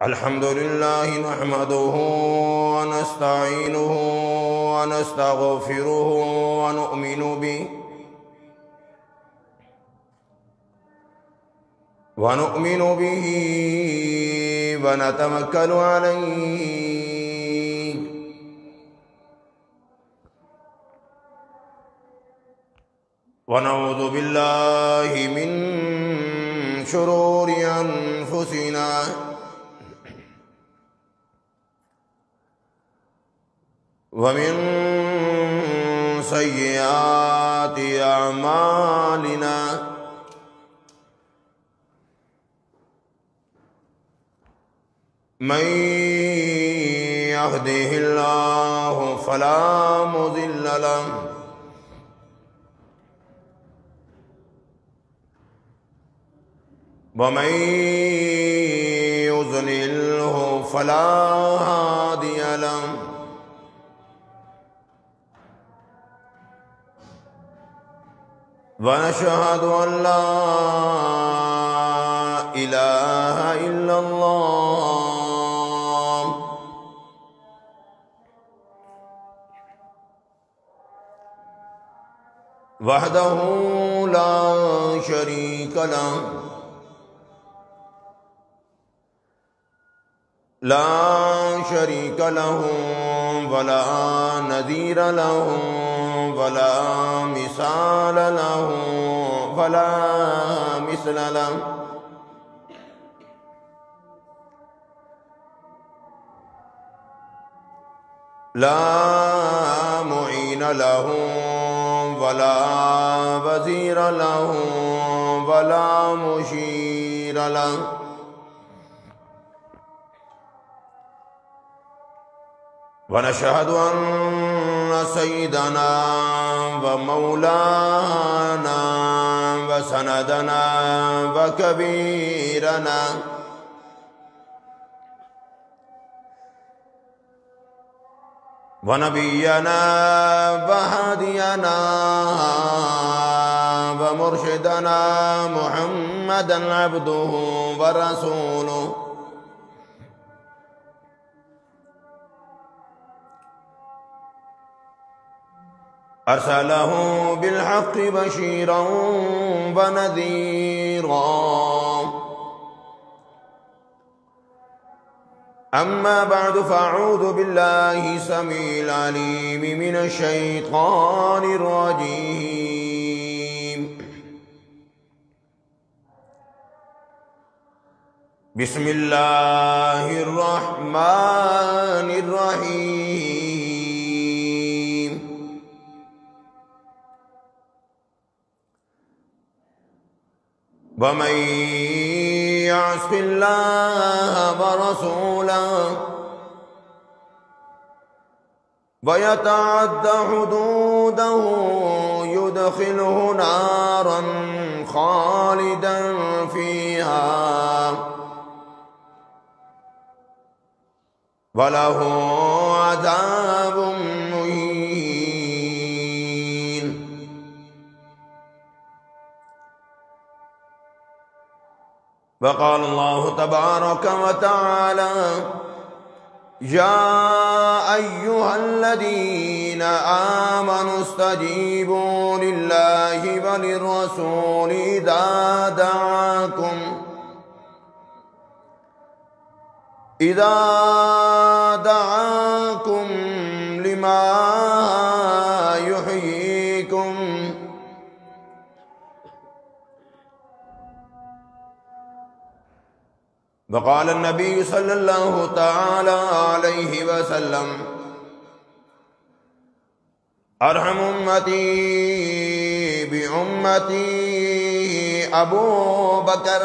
الحمد لله نحمده ونستعينه ونستغفره ونؤمن به ونتوكل عليه ونعوذ بالله من شرور أنفسنا ومن سيئات أعمالنا من يهده الله فلا مضل له ومن يضلله فلا هادي له ونشهد أن لا إله إلا الله وحده لا شريك له ولا نظير له ولا مثال له ولا مثل له لا معين له ولا وزير له ولا مشير له ونشهد أن سيدنا ومولانا وسندنا وكبيرنا ونبينا وهادينا ومرشدنا محمدا عبده ورسوله أرسله بالحق بشيرا ونذيرا أما بعد فأعوذ بالله السميع العليم من الشيطان الرجيم بسم الله الرحمن الرحيم ومن يعص الله ورسوله ويتعد حدوده يدخله نارا خالدا فيها وله عذاب مهين. وقال الله تبارك وتعالى يا أيها الذين آمنوا استجيبوا لله وللرسول إذا دعاكم لما يحييكم وقال النبي صلى الله تعالى عليه وسلم أرحم أمتي بأمتي أبو بكر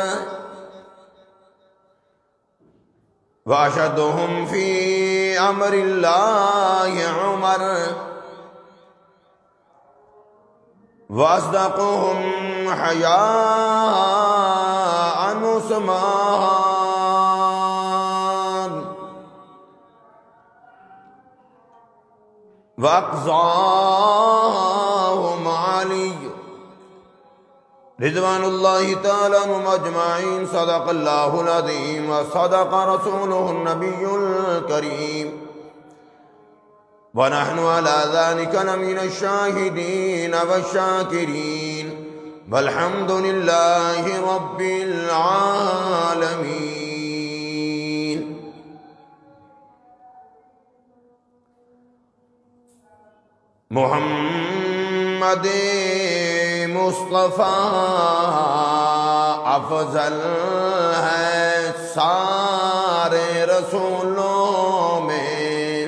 وأشدهم في أمر الله عمر وأصدقهم حياء عثمان وأقصاهم علي رضوان اللہ تعالی عنہم اجمعین۔ صدق اللہ العظیم وصدق رسولہ النبی الکریم، ونحن على ذلك لمن الشاهدين والشاكرين، والحمد لله رب العالمين۔ محمد مصطفیٰ افضل ہے سارے رسولوں میں،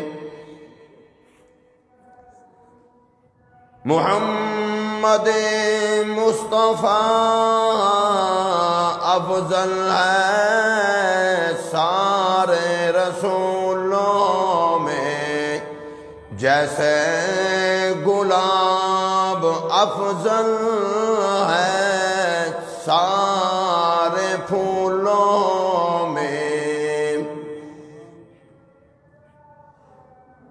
محمد مصطفیٰ افضل ہے سارے رسولوں میں، جیسے گلاب افضل ہے سارے پھولوں میں۔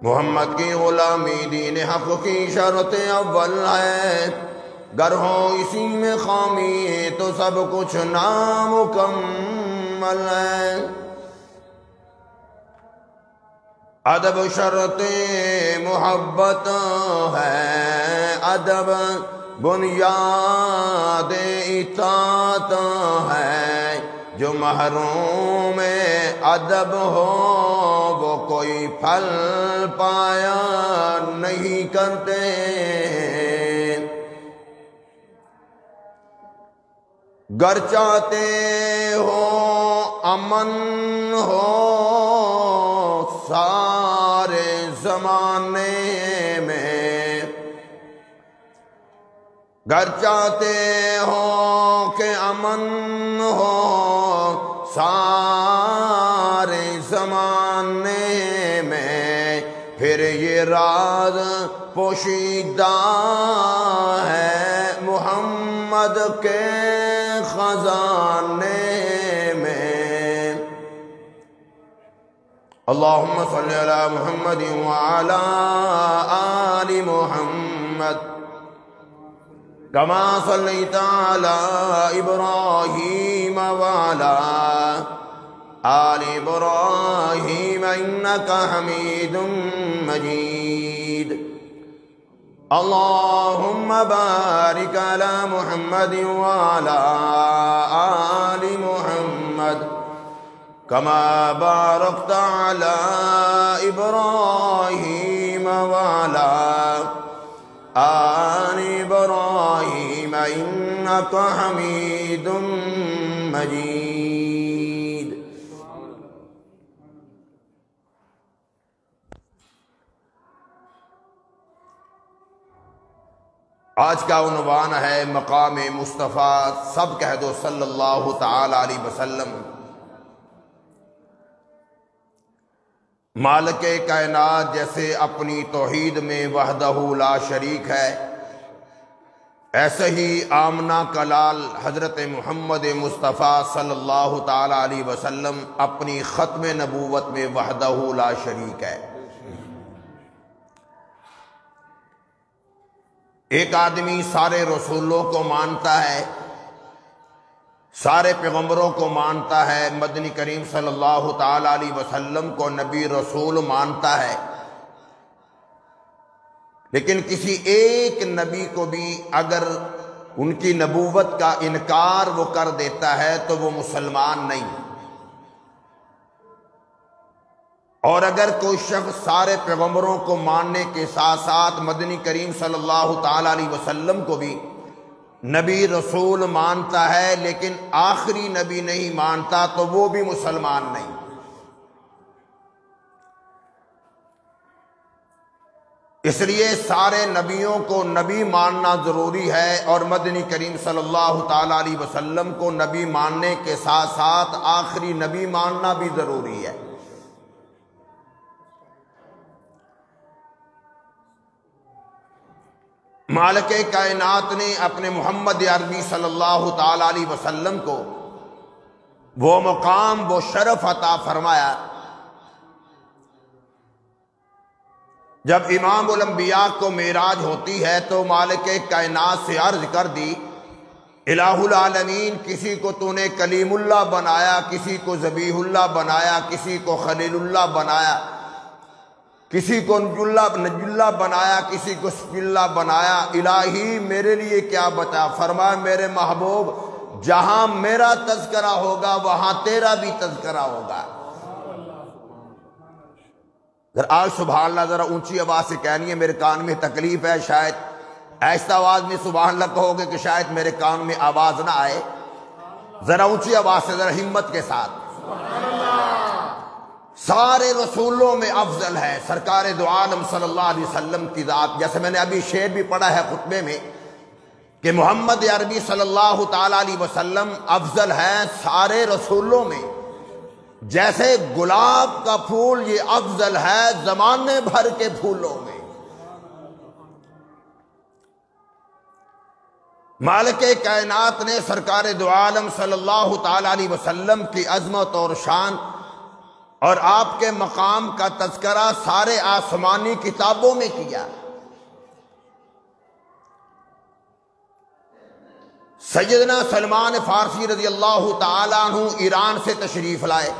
محمد کی غلامی دین حق کی شرط اول ہے، گر ہو اسی میں خامی تو سب کچھ نامکمل ہے۔ ادب شرط محبت ہے، ادب بنیاد اطاعت ہے، جو محروم ادب ہو وہ کوئی پھل پایا نہیں کرتے۔ گر چاہتے ہو امن ہو سارے زمانے میں، گر چاہتے ہو کہ امن ہو سارے زمانے میں، پھر یہ راز پوشیدہ ہے محمد کے خزانے میں۔ اللہم صلی علی محمد وعلی آل محمد، کما صلیت علی ابراہیم وعلی آل ابراہیم انکا حمید مجید۔ اللہم بارک علی محمد وعلی آل محمد، کما بارکت علی ابراہیم وعلی آل ابراہیم انکا حمید مجید۔ آج کا عنوان ہے مقام مصطفیٰ، سب کہہ دو صلی اللہ تعالی علیہ وسلم۔ مالک کائنات جیسے اپنی توحید میں وحدہ لا شریک ہے، ایسے ہی آمنہ کا لال حضرت محمد مصطفیٰ صلی اللہ تعالی علیہ وسلم اپنی ختم نبوت میں وحدہ لا شریک ہے۔ ایک آدمی سارے رسولوں کو مانتا ہے، سارے پیغمبروں کو مانتا ہے، مدنی کریم صلی اللہ تعالی علیہ وسلم کو نبی رسول مانتا ہے، لیکن کسی ایک نبی کو بھی اگر ان کی نبوت کا انکار وہ کر دیتا ہے تو وہ مسلمان نہیں۔ اور اگر کوئی شخص سارے پیغمبروں کو ماننے کے ساتھ ساتھ مدنی کریم صلی اللہ تعالی علیہ وسلم کو بھی نبی رسول مانتا ہے لیکن آخری نبی نہیں مانتا تو وہ بھی مسلمان نہیں۔ اس لیے سارے نبیوں کو نبی ماننا ضروری ہے، اور مدنی کریم صلی اللہ تعالی علیہ وسلم کو نبی ماننے کے ساتھ ساتھ آخری نبی ماننا بھی ضروری ہے۔ مالک کائنات نے اپنے محمد عربی صلی اللہ تعالی علیہ وسلم کو وہ مقام، وہ شرف عطا فرمایا جب امام الانبیاء کو معراج ہوتی ہے تو مالک کائنات سے عرض کر دی الہ العالمین، کسی کو تو نے کلیم اللہ بنایا، کسی کو ذبیح اللہ بنایا، کسی کو خلیل اللہ بنایا، کسی کو نج اللہ بنایا، کسی کو سپی اللہ بنایا، الہی میرے لیے کیا بتا؟ فرمایا میرے محبوب جہاں میرا تذکرہ ہوگا وہاں تیرا بھی تذکرہ ہوگا۔ آج سبحان اللہ ذرا اونچی آواز سے کہنی ہے، میرے کان میں تکلیف ہے، شاید ایسا آواز میں سبحان اللہ کہو گے کہ شاید میرے کان میں آواز نہ آئے، ذرا اونچی آواز سے، ذرا ہمت کے ساتھ۔ سارے رسولوں میں افضل ہے سرکار دو عالم صلی اللہ علیہ وسلم کی ذات۔ جیسے میں نے ابھی شعر بھی پڑھا ہے خطبے میں کہ محمد عربی صلی اللہ تعالی علیہ وسلم افضل ہے سارے رسولوں میں، جیسے گلاب کا پھول یہ افضل ہے زمانے بھر کے پھولوں میں۔ مالک کائنات نے سرکار دو عالم صلی اللہ تعالی علیہ وسلم کی عظمت اور شان اور آپ کے مقام کا تذکرہ سارے آسمانی کتابوں میں کیا۔ سیدنا سلمان فارسی رضی اللہ تعالیٰ عنہ ایران سے تشریف لائے۔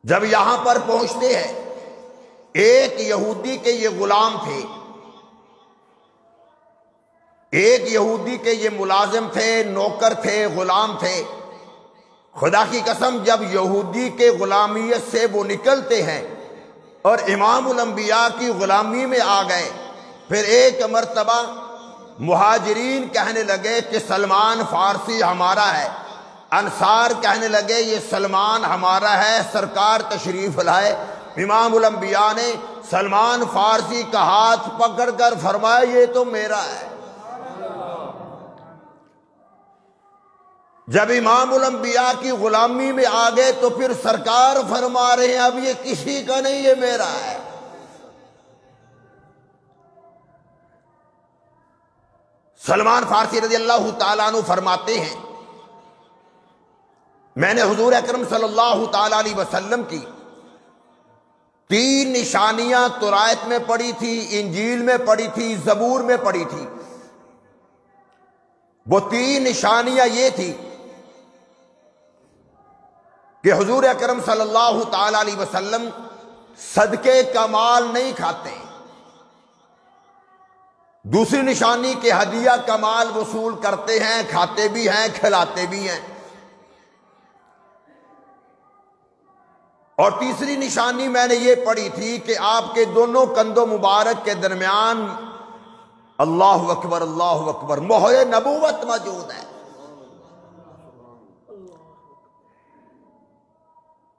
جب یہاں پر پہنچتے ہیں، ایک یہودی کے یہ غلام تھے، ایک یہودی کے یہ ملازم تھے، نوکر تھے، غلام تھے۔ خدا کی قسم جب یہودی کے غلامیت سے وہ نکلتے ہیں اور امام الانبیاء کی غلامی میں آ گئے، پھر ایک مرتبہ مہاجرین کہنے لگے کہ سلمان فارسی ہمارا ہے، انصار کہنے لگے یہ سلمان ہمارا ہے، سرکار تشریف لائے۔ امام الانبیاء نے سلمان فارسی کا ہاتھ پکڑ کر فرمایا یہ تو میرا ہے۔ جب امام الانبیاء کی غلامی میں آ گئے تو پھر سرکار فرما رہے ہیں اب یہ کسی کا نہیں، یہ میرا ہے۔ سلمان فارسی رضی اللہ تعالیٰ عنہ فرماتے ہیں میں نے حضور اکرم صلی اللہ تعالیٰ علیہ وسلم کی 3 نشانیاں تورات میں پڑھی تھی، انجیل میں پڑھی تھی، زبور میں پڑھی تھی۔ وہ 3 نشانیاں یہ تھی کہ حضور اکرم صلی اللہ تعالیٰ علیہ وسلم صدقے کا مال نہیں کھاتے، دوسری نشانی کہ ہدیہ کا مال وصول کرتے ہیں، کھاتے بھی ہیں، کھلاتے بھی ہیں، اور تیسری نشانی میں نے یہ پڑھی تھی کہ آپ کے دونوں کندھوں مبارک کے درمیان اللہ اکبر مہر نبوت موجود ہے۔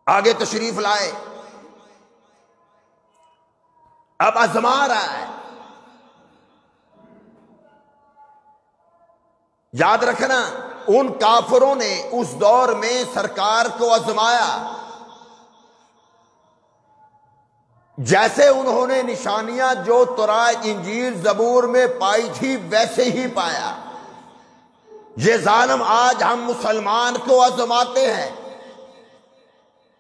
آگے تشریف لائے، اب آزما رہا ہے۔ یاد رکھنا ان کافروں نے اس دور میں سرکار کو آزمایا، جیسے انہوں نے نشانیاں جو تورات انجیل زبور میں پائی تھی ویسے ہی پایا۔ یہ ظالم آج ہم مسلمان کو آزماتے ہیں،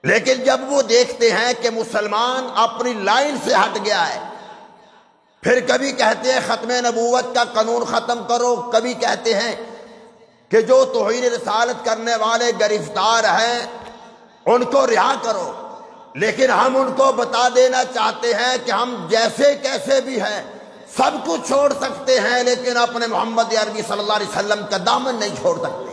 لیکن جب وہ دیکھتے ہیں کہ مسلمان اپنی لائن سے ہٹ گیا ہے، پھر کبھی کہتے ہیں ختم نبوت کا قانون ختم کرو، کبھی کہتے ہیں کہ جو توہین رسالت کرنے والے گرفتار ہیں ان کو رہا کرو، لیکن ہم ان کو بتا دینا چاہتے ہیں کہ ہم جیسے کیسے بھی ہیں سب کچھ چھوڑ سکتے ہیں، لیکن اپنے محمد عربی صلی اللہ علیہ وسلم کا دامن نہیں چھوڑ سکتے۔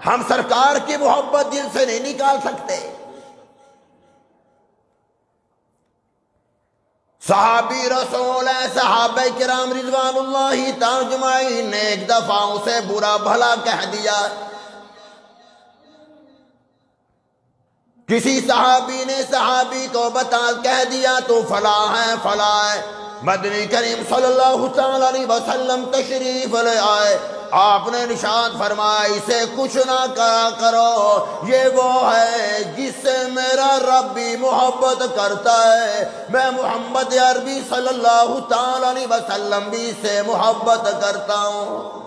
ہم سرکار کی محبت دل سے نہیں نکال سکتے۔ صحابی رسول ہے، صحابہ کرام رضوان اللہ تعالی اجمعین نے ایک دفعہ اسے برا بھلا کہہ دیا۔ کسی صحابی نے صحابی کو کہہ دیا تو فلاں ہے فلاں ہے۔ مدنی کریم صلی اللہ تعالی علیہ وسلم تشریف لے آئے، آپ نے نشان فرمایا اسے کچھ نہ کہا کرو، یہ وہ ہے جس سے میرا رب بھی محبت کرتا ہے، میں محمد عربی صلی اللہ تعالی علیہ وسلم بھی سے محبت کرتا ہوں۔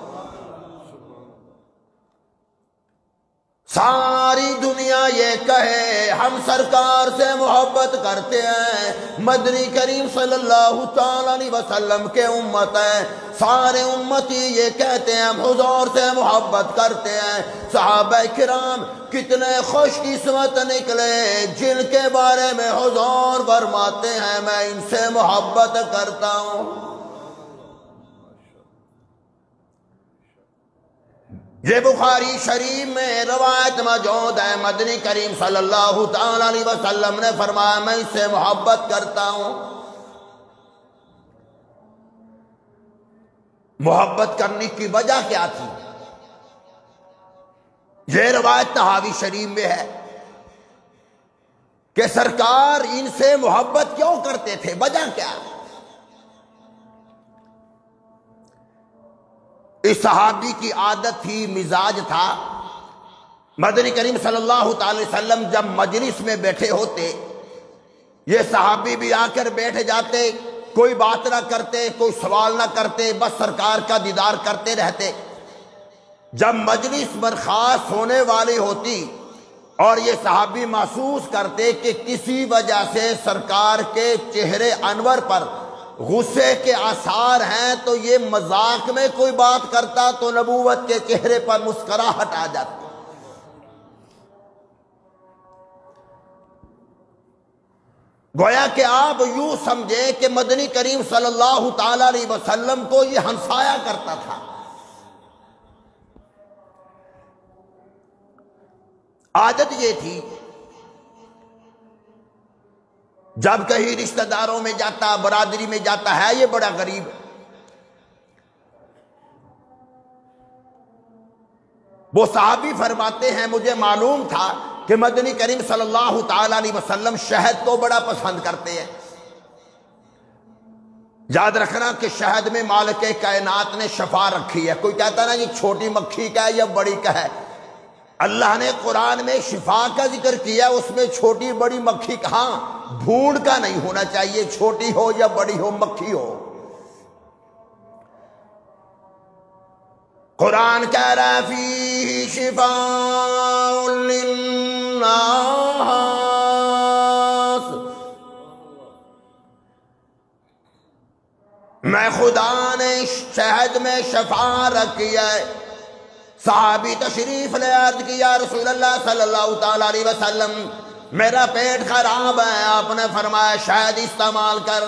ساری دنیا یہ کہے ہم سرکار سے محبت کرتے ہیں، مدنی کریم صلی اللہ تعالی علیہ وسلم کے امت ہیں، سارے امتی یہ کہتے ہیں ہم حضور سے محبت کرتے ہیں۔ صحابہ کرام کتنے خوش قسمت نکلے جن کے بارے میں حضور فرماتے ہیں میں ان سے محبت کرتا ہوں۔ یہ بخاری شریف میں روایت موجود ہے، مدنی کریم صلی اللہ تعالی علیہ وسلم نے فرمایا میں اس سے محبت کرتا ہوں۔ محبت کرنے کی وجہ کیا تھی؟ یہ روایت طحاوی شریف میں ہے کہ سرکار ان سے محبت کیوں کرتے تھے، وجہ کیا؟ اس صحابی کی عادت تھی، مزاج تھا، مدنی کریم صلی اللہ تعالی وسلم جب مجلس میں بیٹھے ہوتے یہ صحابی بھی آ کر بیٹھ جاتے، کوئی بات نہ کرتے، کوئی سوال نہ کرتے، بس سرکار کا دیدار کرتے رہتے۔ جب مجلس برخاست ہونے والی ہوتی اور یہ صحابی محسوس کرتے کہ کسی وجہ سے سرکار کے چہرے انور پر غصے کے آثار ہیں تو یہ مذاق میں کوئی بات کرتا تو نبوت کے چہرے پر مسکراہٹ آ جاتی۔ گویا کہ آپ یوں سمجھے کہ مدنی کریم صلی اللہ تعالی علیہ وسلم کو یہ ہنسایا کرتا تھا۔ عادت یہ تھی جب کہیں رشتہ داروں میں جاتا، برادری میں جاتا ہے یہ بڑا غریب، وہ صحابی فرماتے ہیں مجھے معلوم تھا کہ مدنی کریم صلی اللہ تعالی علیہ وسلم شہد کو بڑا پسند کرتے ہیں۔ یاد رکھنا کہ شہد میں مالک کائنات نے شفا رکھی ہے۔ کوئی کہتا نا یہ چھوٹی مکھی کا ہے یا بڑی کا ہے، اللہ نے قرآن میں شفا کا ذکر کیا، اس میں چھوٹی بڑی مکھی کہاں، بھوند کا نہیں ہونا چاہیے، چھوٹی ہو یا بڑی ہو مکھی ہو۔ قرآن کہہ رہا ہے فیہ شفاء للناس، میں خدا نے شہد میں شفا رکھی ہے۔ صحابی تشریف لے عرض کیا رسول اللہ صلی اللہ تعالی علیہ وسلم میرا پیٹ خراب ہے، آپ نے فرمایا شہد استعمال کر۔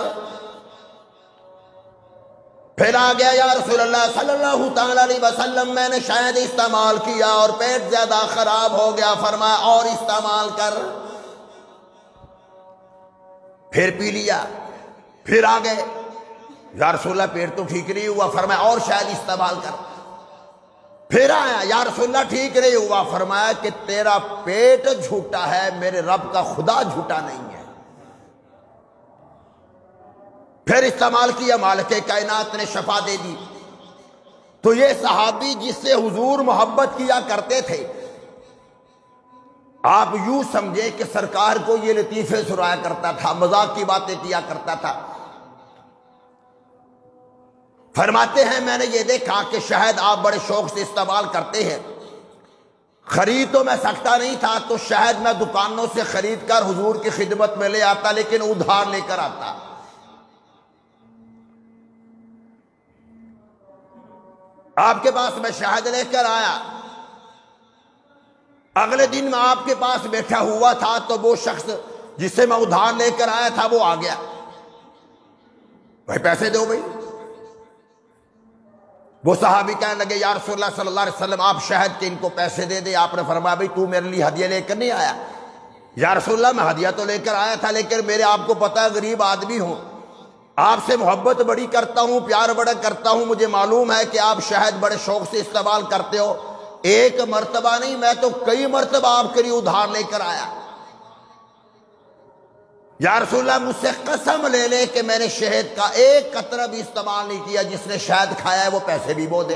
پھر آ گیا یا رسول اللہ صلی اللہ تعالی علیہ وسلم میں نے شہد استعمال کیا اور پیٹ زیادہ خراب ہو گیا، فرمایا اور استعمال کر۔ پھر پی لیا، پھر آ گئے یا رسول اللہ پیٹ تو ٹھیک نہیں ہوا، فرمایا اور شہد استعمال کر۔ پھر آیا یا رسول اللہ ٹھیک نہیں ہوا، فرمایا کہ تیرا پیٹ جھوٹا ہے، میرے رب کا خدا جھوٹا نہیں ہے۔ پھر استعمال کیا، مالک کائنات نے شفا دے دی۔ تو یہ صحابی جس سے حضور محبت کیا کرتے تھے، آپ یوں سمجھے کہ سرکار کو یہ لطیفے سنایا کرتا تھا، مذاق کی باتیں کیا کرتا تھا۔ فرماتے ہیں میں نے یہ دیکھا کہ شہد آپ بڑے شوق سے استعمال کرتے ہیں، خرید تو میں سکتا نہیں تھا تو شہد میں دکانوں سے خرید کر حضور کی خدمت میں لے آتا، لیکن ادھار لے کر آتا۔ آپ کے پاس میں شہد لے کر آیا، اگلے دن میں آپ کے پاس بیٹھا ہوا تھا تو وہ شخص جس سے میں ادھار لے کر آیا تھا وہ آ گیا، بھائی پیسے دو بھائی۔ وہ صحابی کہنے لگے یا رسول اللہ صلی اللہ علیہ وسلم آپ شہد کے ان کو پیسے دے دے۔ آپ نے فرمایا بھائی تو میرے لیے ہدیہ لے کر نہیں آیا؟ یا رسول اللہ میں ہدیہ تو لے کر آیا تھا، لیکن میرے آپ کو پتہ ہے غریب آدمی ہوں، آپ سے محبت بڑی کرتا ہوں، پیار بڑا کرتا ہوں، مجھے معلوم ہے کہ آپ شہد بڑے شوق سے استعمال کرتے ہو، ایک مرتبہ نہیں میں تو کئی مرتبہ آپ کے لیے ادھار لے کر آیا۔ یا رسول اللہ مجھ سے قسم لے لے کہ میں نے شہد کا ایک قطرہ بھی استعمال نہیں کیا، جس نے شہد کھایا ہے وہ پیسے بھی وہ دے۔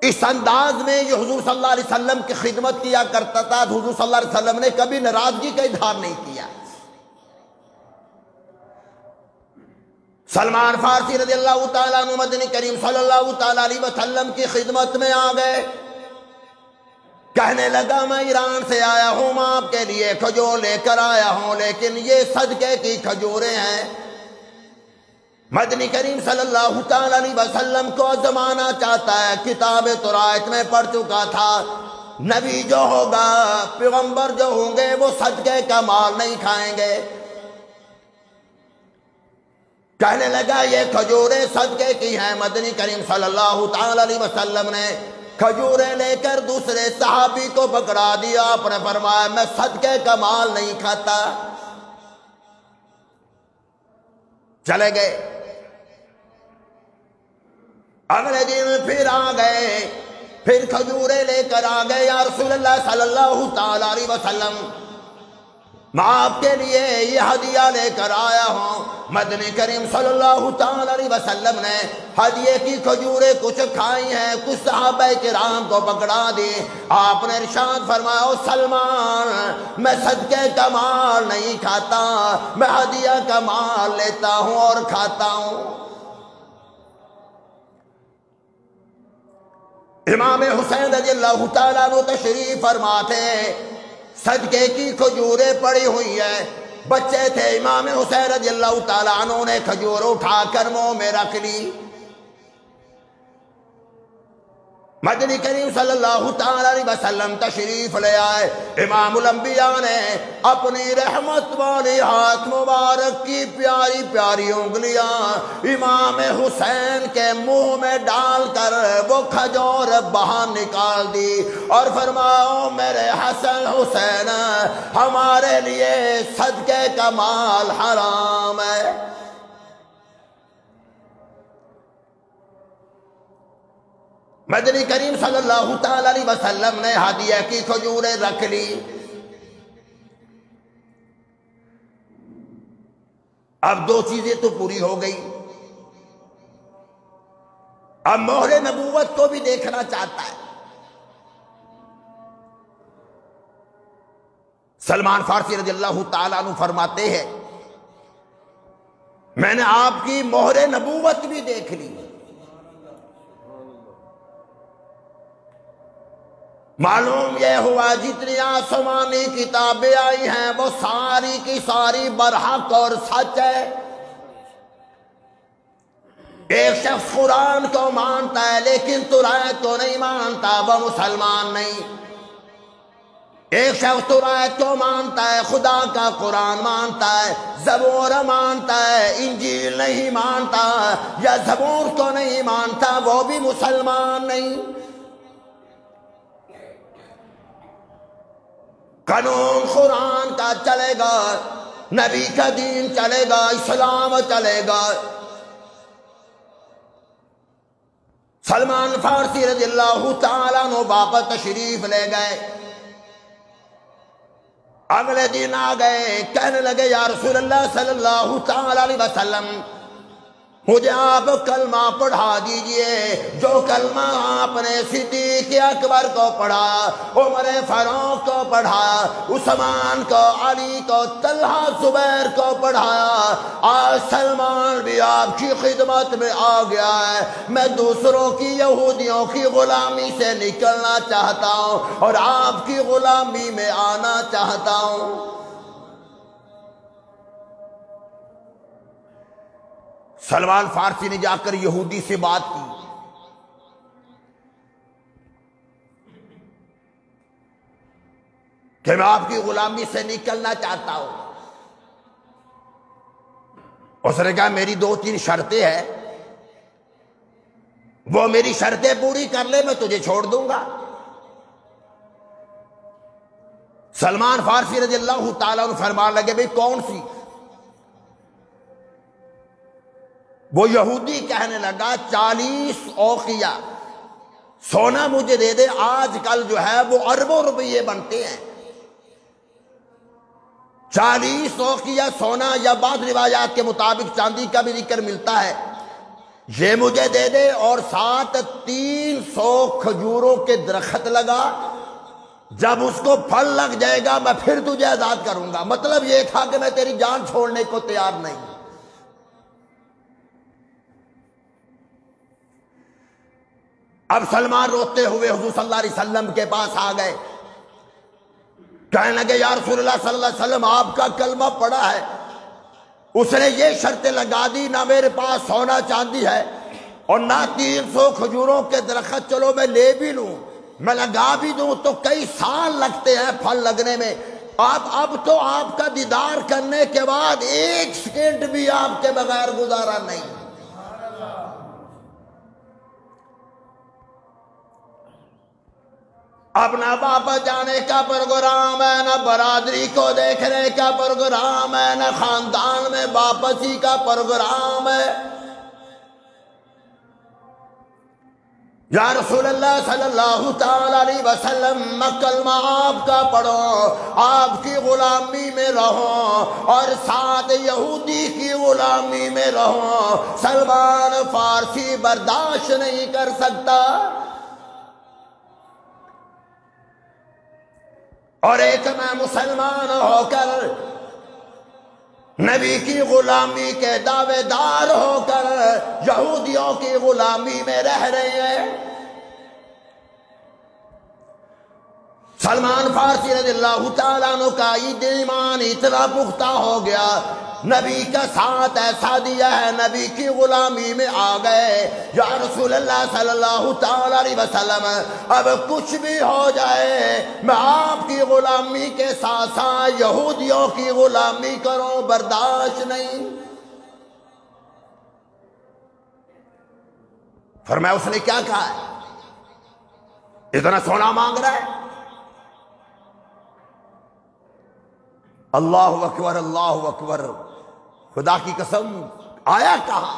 اس انداز میں یہ حضور صلی اللہ علیہ وسلم کی خدمت کیا کرتا تھا، حضور صلی اللہ علیہ وسلم نے کبھی ناراضگی کا اظہار نہیں کیا۔ سلمان فارسی رضی اللہ تعالیٰ عنہ مدنی کریم صلی اللہ تعالیٰ علیہ وسلم کی خدمت میں آ گئے، کہنے لگا میں ایران سے آیا ہوں، میں آپ کے لیے کھجور لے کر آیا ہوں، لیکن یہ صدقے کی کھجوریں ہیں۔ مدنی کریم صلی اللہ تعالیٰ علیہ وسلم کو زمانہ چاہتا ہے، کتاب تورات میں پڑھ چکا تھا، نبی جو ہوگا، پیغمبر جو ہوں گے، وہ صدقے کا مال نہیں کھائیں گے۔ کہنے لگا یہ کھجوریں صدقے کی ہیں۔ مدنی کریم صلی اللہ تعالیٰ علیہ وسلم نے کھجوریں لے کر دوسرے صحابی کو پکڑا دیا، آپ نے فرمایا میں صدقے کا مال نہیں کھاتا۔ چلے گئے، اگلے دن پھر آ گئے، پھر کھجوریں لے کر آ گئے، یا رسول اللہ صلی اللہ تعالیٰ علیہ وسلم میں آپ کے لیے یہ ہدیہ لے کر آیا ہوں۔ مدنی کریم صلی اللہ تعالیٰ علیہ وسلم نے ہدیے کی کھجوریں کچھ کھائی ہیں، کچھ صحابہ کرام کو پکڑا دی، آپ نے ارشاد فرمایا او سلمان میں صدقے کا مال نہیں کھاتا، میں ہدیہ کا مال لیتا ہوں اور کھاتا ہوں۔ امام حسین رضی اللہ تعالیٰ عنہ تشریف فرماتے ہیں، صدقے کی کھجوریں پڑی ہوئی ہیں، بچے تھے، امام حسین رضی اللہ تعالیٰ عنہ نے کھجور اٹھا کر منہ میں رکھ لی۔ مدنی کریم صلی اللہ تعالیٰ علیہ وسلم تشریف لے آئے، امام الانبیاء نے اپنی رحمت والی ہاتھ مبارک کی پیاری پیاری انگلیاں امام حسین کے منہ میں ڈال کر وہ کھجور باہر نکال دی اور فرماؤ میرے حسن حسین ہمارے لیے صدقے کا مال حرام ہے۔ مدنی کریم صلی اللہ تعالیٰ علیہ وسلم نے ہدیہ کی کھجوریں رکھ لی۔ اب دو چیزیں تو پوری ہو گئی، اب مہر نبوت کو بھی دیکھنا چاہتا ہے۔ سلمان فارسی رضی اللہ تعالیٰ عنہ فرماتے ہیں میں نے آپ کی مہر نبوت بھی دیکھ لی، معلوم یہ ہوا جتنی آسمانی کتابیں آئی ہیں وہ ساری کی ساری برحق اور سچ ہے۔ ایک شخص قرآن کو مانتا ہے لیکن تورات کو نہیں مانتا، وہ مسلمان نہیں۔ ایک شخص تورات کو مانتا ہے، خدا کا قرآن مانتا ہے، زبور مانتا ہے، انجیل نہیں مانتا یا زبور کو نہیں مانتا، وہ بھی مسلمان نہیں۔ قانون قرآن کا چلے گا، نبی کا دین چلے گا، اسلام چلے گا۔ سلمان فارسی رضی اللہ تعالیٰ عنہ واپس تشریف لے گئے، اگلے دن آ گئے، کہنے لگے یا رسول اللہ صلی اللہ تعالیٰ علیہ وسلم مجھے آپ کلمہ پڑھا دیجئے، جو کلمہ آپ نے صدیق اکبر کو پڑھا، عمر فاروق کو پڑھا، عثمان کو، علی کو، طلحہ زبیر کو پڑھایا۔ آج سلمان بھی آپ کی خدمت میں آ گیا ہے، میں دوسروں کی یہودیوں کی غلامی سے نکلنا چاہتا ہوں اور آپ کی غلامی میں آنا چاہتا ہوں۔ سلمان فارسی نے جا کر یہودی سے بات کی، کہ میں آپ کی غلامی سے نکلنا چاہتا ہوں۔ اس نے کہا میری دو تین شرطیں ہیں، وہ میری شرطیں پوری کر لے میں تجھے چھوڑ دوں گا۔ سلمان فارسی رضی اللہ تعالیٰ عنہ فرمان لگے بھئی کون سی؟ وہ یہودی کہنے لگا 40 اوقیہ سونا مجھے دے دے، آج کل جو ہے وہ اربوں روپے بنتے ہیں۔ 40 اوقیہ سونا یا بعض روایات کے مطابق چاندی کا بھی ذکر ملتا ہے، یہ مجھے دے دے، اور ساتھ 300 کھجوروں کے درخت لگا، جب اس کو پھل لگ جائے گا میں پھر تجھے آزاد کروں گا۔ مطلب یہ تھا کہ میں تیری جان چھوڑنے کو تیار نہیں۔ اب سلمان روتے ہوئے حضور صلی اللہ علیہ وسلم کے پاس آ گئے، کہنے لگے یا رسول اللہ صلی اللہ علیہ وسلم آپ کا کلمہ پڑا ہے، اس نے یہ شرط لگا دی نہ میرے پاس سونا چاندی ہے اور نہ 300 کھجوروں کے درخت، چلو میں لے بھی لوں، میں لگا بھی دوں تو کئی سال لگتے ہیں پھل لگنے میں، اب تو آپ کا دیدار کرنے کے بعد 1 سیکنڈ بھی آپ کے بغیر گزارا نہیں۔ اب نہ واپس جانے کا پروگرام ہے، نہ برادری کو دیکھنے کا پروگرام ہے، نہ خاندان میں واپسی کا پروگرام ہے۔ یا رسول اللہ صلی اللہ تعالی علیہ وسلم کلمہ آپ کا پڑھو، آپ کی غلامی میں رہو اور ساتھ یہودی کی غلامی میں رہو، سلمان فارسی برداشت نہیں کر سکتا۔ اور ایک میں مسلمان ہو کر نبی کی غلامی کے دعوے دار ہو کر یہودیوں کی غلامی میں رہ رہے ہیں۔ سلمان فارسی رضی اللہ تعالیٰ عنہ کا ایمان اتنا پختہ ہو گیا، نبی کا ساتھ ایسا دیا ہے، نبی کی غلامی میں آ گئے۔ یا رسول اللہ صلی اللہ تعالیٰ علیہ وسلم اب کچھ بھی ہو جائے میں آپ کی غلامی کے ساتھ ساتھ یہودیوں کی غلامی کروں، برداشت نہیں۔ فرمایا اس نے کیا کہا ہے؟ اتنا سونا مانگ رہا ہے؟ اللہ اکبر، اللہ اکبر، خدا کی قسم آیا کہاں؟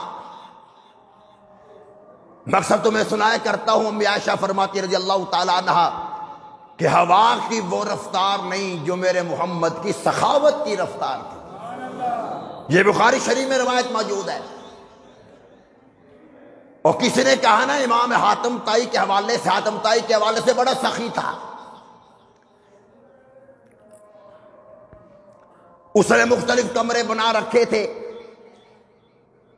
مقصد تو میں سنایا کرتا ہوں، امی عائشہ فرماتی رضی اللہ تعالیٰ عنہ کہ ہوا کی وہ رفتار نہیں جو میرے محمد کی سخاوت کی رفتار تھی۔ یہ بخاری شریف میں روایت موجود ہے۔ اور کسی نے کہا نا امام حاتم طائی کے حوالے سے، حاتم طائی کے حوالے سے بڑا سخی تھا، اس نے مختلف کمرے بنا رکھے تھے،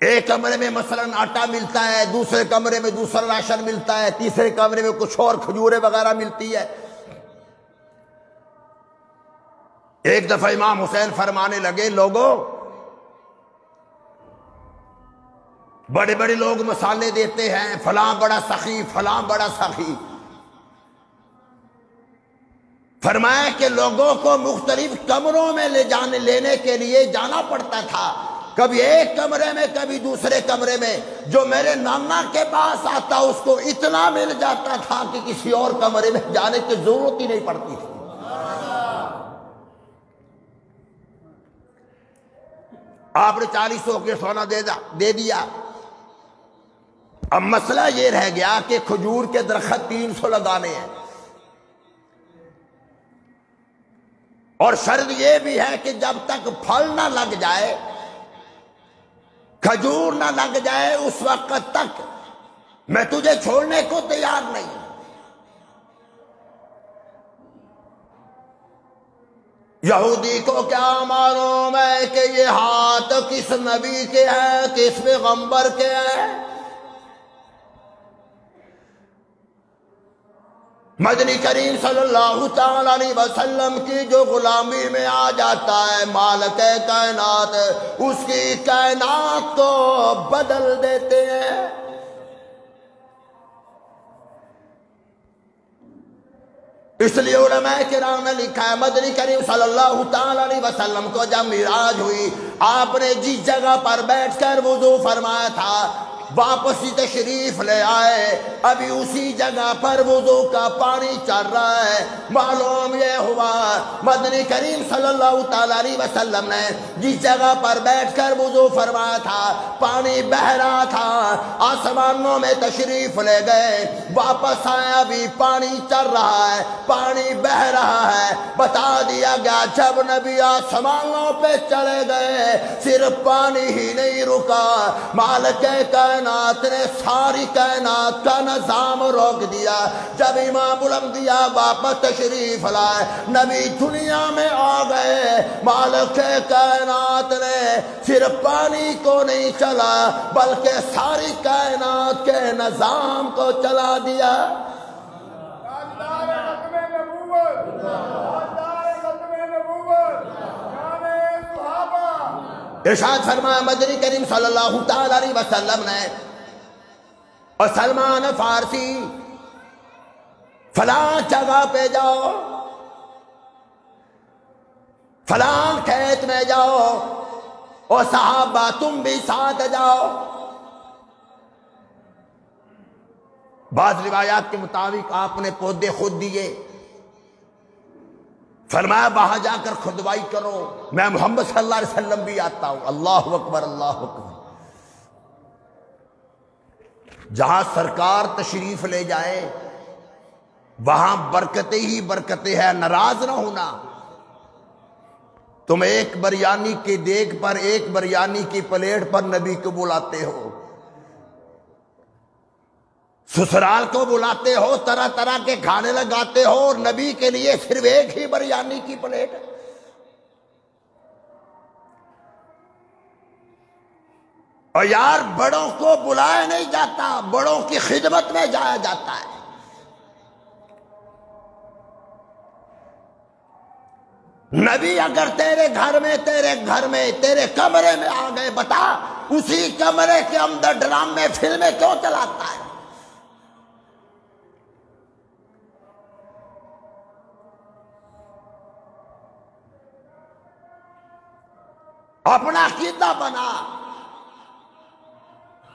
ایک کمرے میں مثلا آٹا ملتا ہے، دوسرے کمرے میں دوسرا راشن ملتا ہے، تیسرے کمرے میں کچھ اور کھجوریں وغیرہ ملتی ہے۔ ایک دفعہ امام حسین فرمانے لگے، لوگوں بڑے بڑے لوگ مسالے دیتے ہیں، فلاں بڑا سخی، فلاں بڑا سخی۔ فرمایا کہ لوگوں کو مختلف کمروں میں لینے کے لیے جانا پڑتا تھا، کبھی ایک کمرے میں کبھی دوسرے کمرے میں، جو میرے نانا کے پاس آتا اس کو اتنا مل جاتا تھا کہ کسی اور کمرے میں جانے کی ضرورت ہی نہیں پڑتی تھی۔ آپ نے 40 کے سونا دے دیا۔ اب مسئلہ یہ رہ گیا کہ کھجور کے درخت 300 لگانے ہیں، اور شرط یہ بھی ہے کہ جب تک پھل نہ لگ جائے، کھجور نہ لگ جائے، اس وقت تک میں تجھے چھوڑنے کو تیار نہیں۔ یہودی کو کیا معلوم ہے کہ یہ ہاتھ کس نبی کے ہیں، کس پیغمبر کے ہیں؟ مدنی کریم صلی اللہ تعالی علیہ وسلم کی جو غلامی میں آ جاتا ہے، مالک کائنات اس کی کائنات کو بدل دیتے ہیں۔ اس لیے علماء کرام نے لکھا ہے، مدنی کریم صلی اللہ تعالی علیہ وسلم کو جب معراج ہوئی، آپ نے جس جگہ پر بیٹھ کر وضو فرمایا تھا واپسی تشریف لے آئے، ابھی اسی جگہ پر وضو کا پانی چل رہا ہے۔ معلوم یہ ہوا مدنی کریم صلی اللہ تعالی علیہ وسلم نے جس جگہ پر بیٹھ کر وضو فرمایا تھا پانی بہ رہا تھا، آسمانوں میں تشریف لے گئے، واپس آئے ابھی پانی چل رہا ہے، پانی بہ رہا ہے۔ بتا دیا گیا جب نبی آسمانوں پہ چلے گئے صرف پانی ہی نہیں رکا، مالک کائنات نے ساری کائنات کا نظام روک دیا۔ جب امام الانبیاء واپس تشریف لائے، نبی دنیا میں آ گئے، مالک کائنات نے صرف پانی کو نہیں چلا بلکہ ساری کائنات کے نظام کو چلا دیا۔ ارشاد فرمایا مدنی کریم صلی اللہ تعالی علیہ وسلم نے، اور سلمان فارسی فلاں جگہ پہ جاؤ، فلاں کھیت میں جاؤ، اور صحابہ تم بھی ساتھ جاؤ۔ بعض روایات کے مطابق آپ نے پودے خود دیے، فرمایا وہاں جا کر کھدوائی کرو، میں محمد صلی اللہ علیہ وسلم بھی آتا ہوں۔ اللہ اکبر، اللہ اکبر۔ جہاں سرکار تشریف لے جائے وہاں برکتیں ہی برکتیں ہیں، ناراض نہ ہونا۔ تم ایک بریانی کے دیگ پر، ایک بریانی کی پلیٹ پر نبی کو بلاتے ہو، سسرال کو بلاتے ہو، طرح طرح کے کھانے لگاتے ہو، اور نبی کے لیے صرف ایک ہی بریانی کی پلیٹ ہے۔ اور یار بڑوں کو بلایا نہیں جاتا، بڑوں کی خدمت میں جایا جاتا ہے۔ نبی اگر تیرے گھر میں تیرے کمرے میں آ گئے، بتا اسی کمرے کے اندر ڈرامے فلمیں کیوں چلاتا ہے؟ اپنا عقیدہ بنا،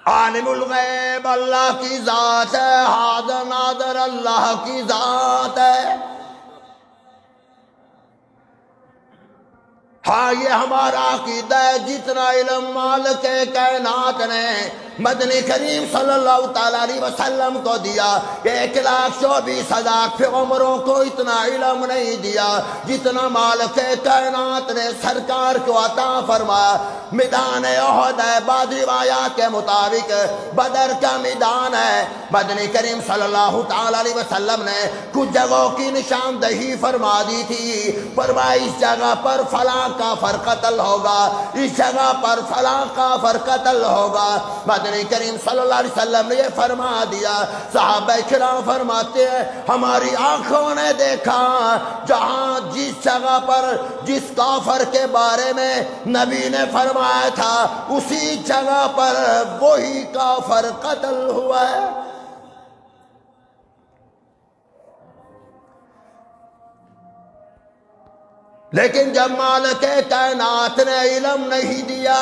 عالم الغیب اللہ کی ذات ہے، حاضر ناظر اللہ کی ذات ہے۔ ہاں یہ ہمارا عقیدہ ہے، جتنا علم مالک کائنات نے مدنی کریم صلی اللہ تعالیٰ علیہ وسلم کو دیا، 1,24,000 پیغمبروں کو اتنا علم نہیں دیا جتنا مالک کائنات نے سرکار کو عطا فرمایا۔ میدان احد ہے، بعض روایات کے مطابق بدر کا میدان ہے۔ مدنی کریم صلی اللہ تعالیٰ علیہ وسلم نے کچھ جگہوں کی نشاندہی فرما دی تھی، فرمایا اس جگہ پر فلاں کافر قتل ہوگا، اس جگہ پر فلاں کافر قتل ہوگا۔ مدنی کریم صلی اللہ علیہ وسلم نے یہ فرما دیا۔ صحابہ کرام فرماتے ہیں ہماری آنکھوں نے دیکھا جہاں جس جگہ پر جس کافر کے بارے میں نبی نے فرمایا تھا اسی جگہ پر وہی کافر قتل ہوا ہے۔ لیکن جب مالک کائنات نے علم نہیں دیا،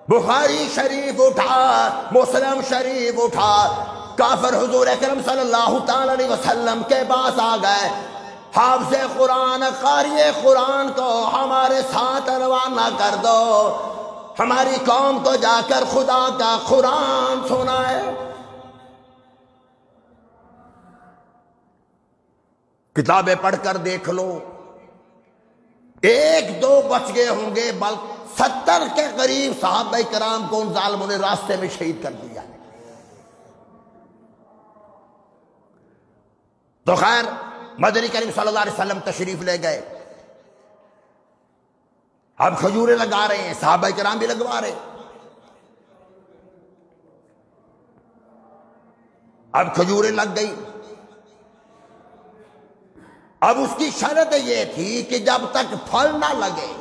بخاری شریف اٹھا، مسلم شریف اٹھا، کافر حضور اکرم صلی اللہ تعالی علیہ وسلم کے پاس آ گئے، حافظ قرآن قاری قرآن کو ہمارے ساتھ روانہ کر دو، ہماری قوم کو جا کر خدا کا قرآن سنائے۔ کتابیں پڑھ کر دیکھ لو، 1-2 بچ گئے ہوں گے، بلکہ 70 کے قریب صحابہ کرام کو ان ظالموں نے راستے میں شہید کر دیا۔ تو خیر مدنی کریم صلی اللہ علیہ وسلم تشریف لے گئے، اب کھجوریں لگا رہے ہیں، صحابہ کرام بھی لگوا رہے۔ اب کھجوریں لگ گئی، اب اس کی شرط یہ تھی کہ جب تک پھل نہ لگے،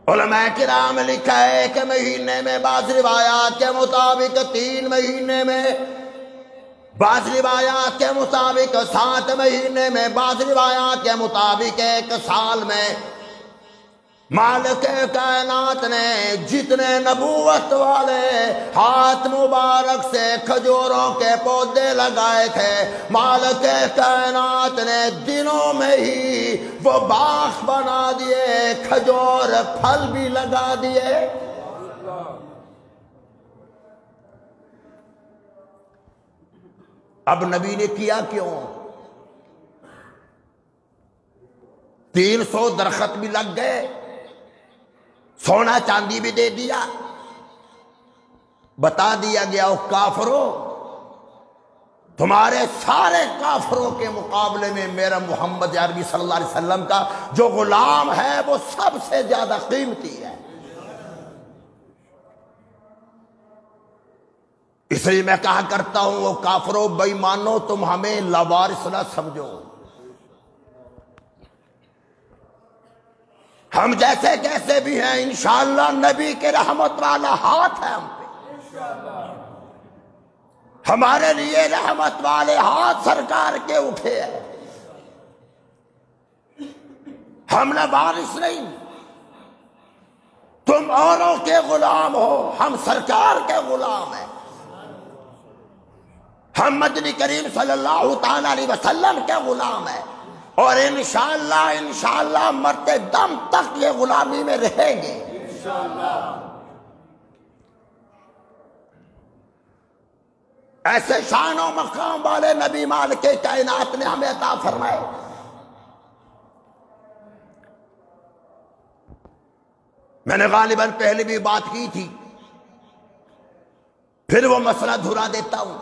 علماء کرام لکھا ہے کہ مہینے میں، بعض روایات کے مطابق 3 مہینے میں، بعض روایات کے مطابق 7 مہینے میں، بعض روایات کے مطابق 1 سال میں، مالک کائنات نے جتنے نبوت والے ہاتھ مبارک سے کھجوروں کے پودے لگائے تھے، مالک کائنات نے دنوں میں ہی وہ باغ بنا دیے، کھجور پھل بھی لگا دیے۔ اب نبی نے کیا کیوں؟ 300 درخت بھی لگ گئے، سونا چاندی بھی دے دیا، بتا دیا گیا او کافرو تمہارے سارے کافروں کے مقابلے میں میرا محمد عربی صلی اللہ علیہ وسلم کا جو غلام ہے وہ سب سے زیادہ قیمتی ہے۔ اس لیے میں کہا کرتا ہوں، وہ کافروں بے ایمانو، تم ہمیں لاوارث نہ سمجھو، ہم جیسے کیسے بھی ہیں انشاءاللہ نبی کے رحمت والا ہاتھ ہے ہم پہ، ہمارے لیے رحمت والے ہاتھ سرکار کے اٹھے ہیں، ہم نہ وارث نہیں، تم اوروں کے غلام ہو، ہم سرکار کے غلام ہیں، ہم مدنی کریم صلی اللہ تعالی علیہ وسلم کے غلام ہیں، اور انشاءاللہ مرتے دم تک یہ غلامی میں رہیں گے ایسے شان و مقام والے نبی مالک کائنات نے ہمیں عطا فرمائے۔ میں نے غالباً پہلے بھی بات کی تھی، پھر وہ مسئلہ دہرا دیتا ہوں۔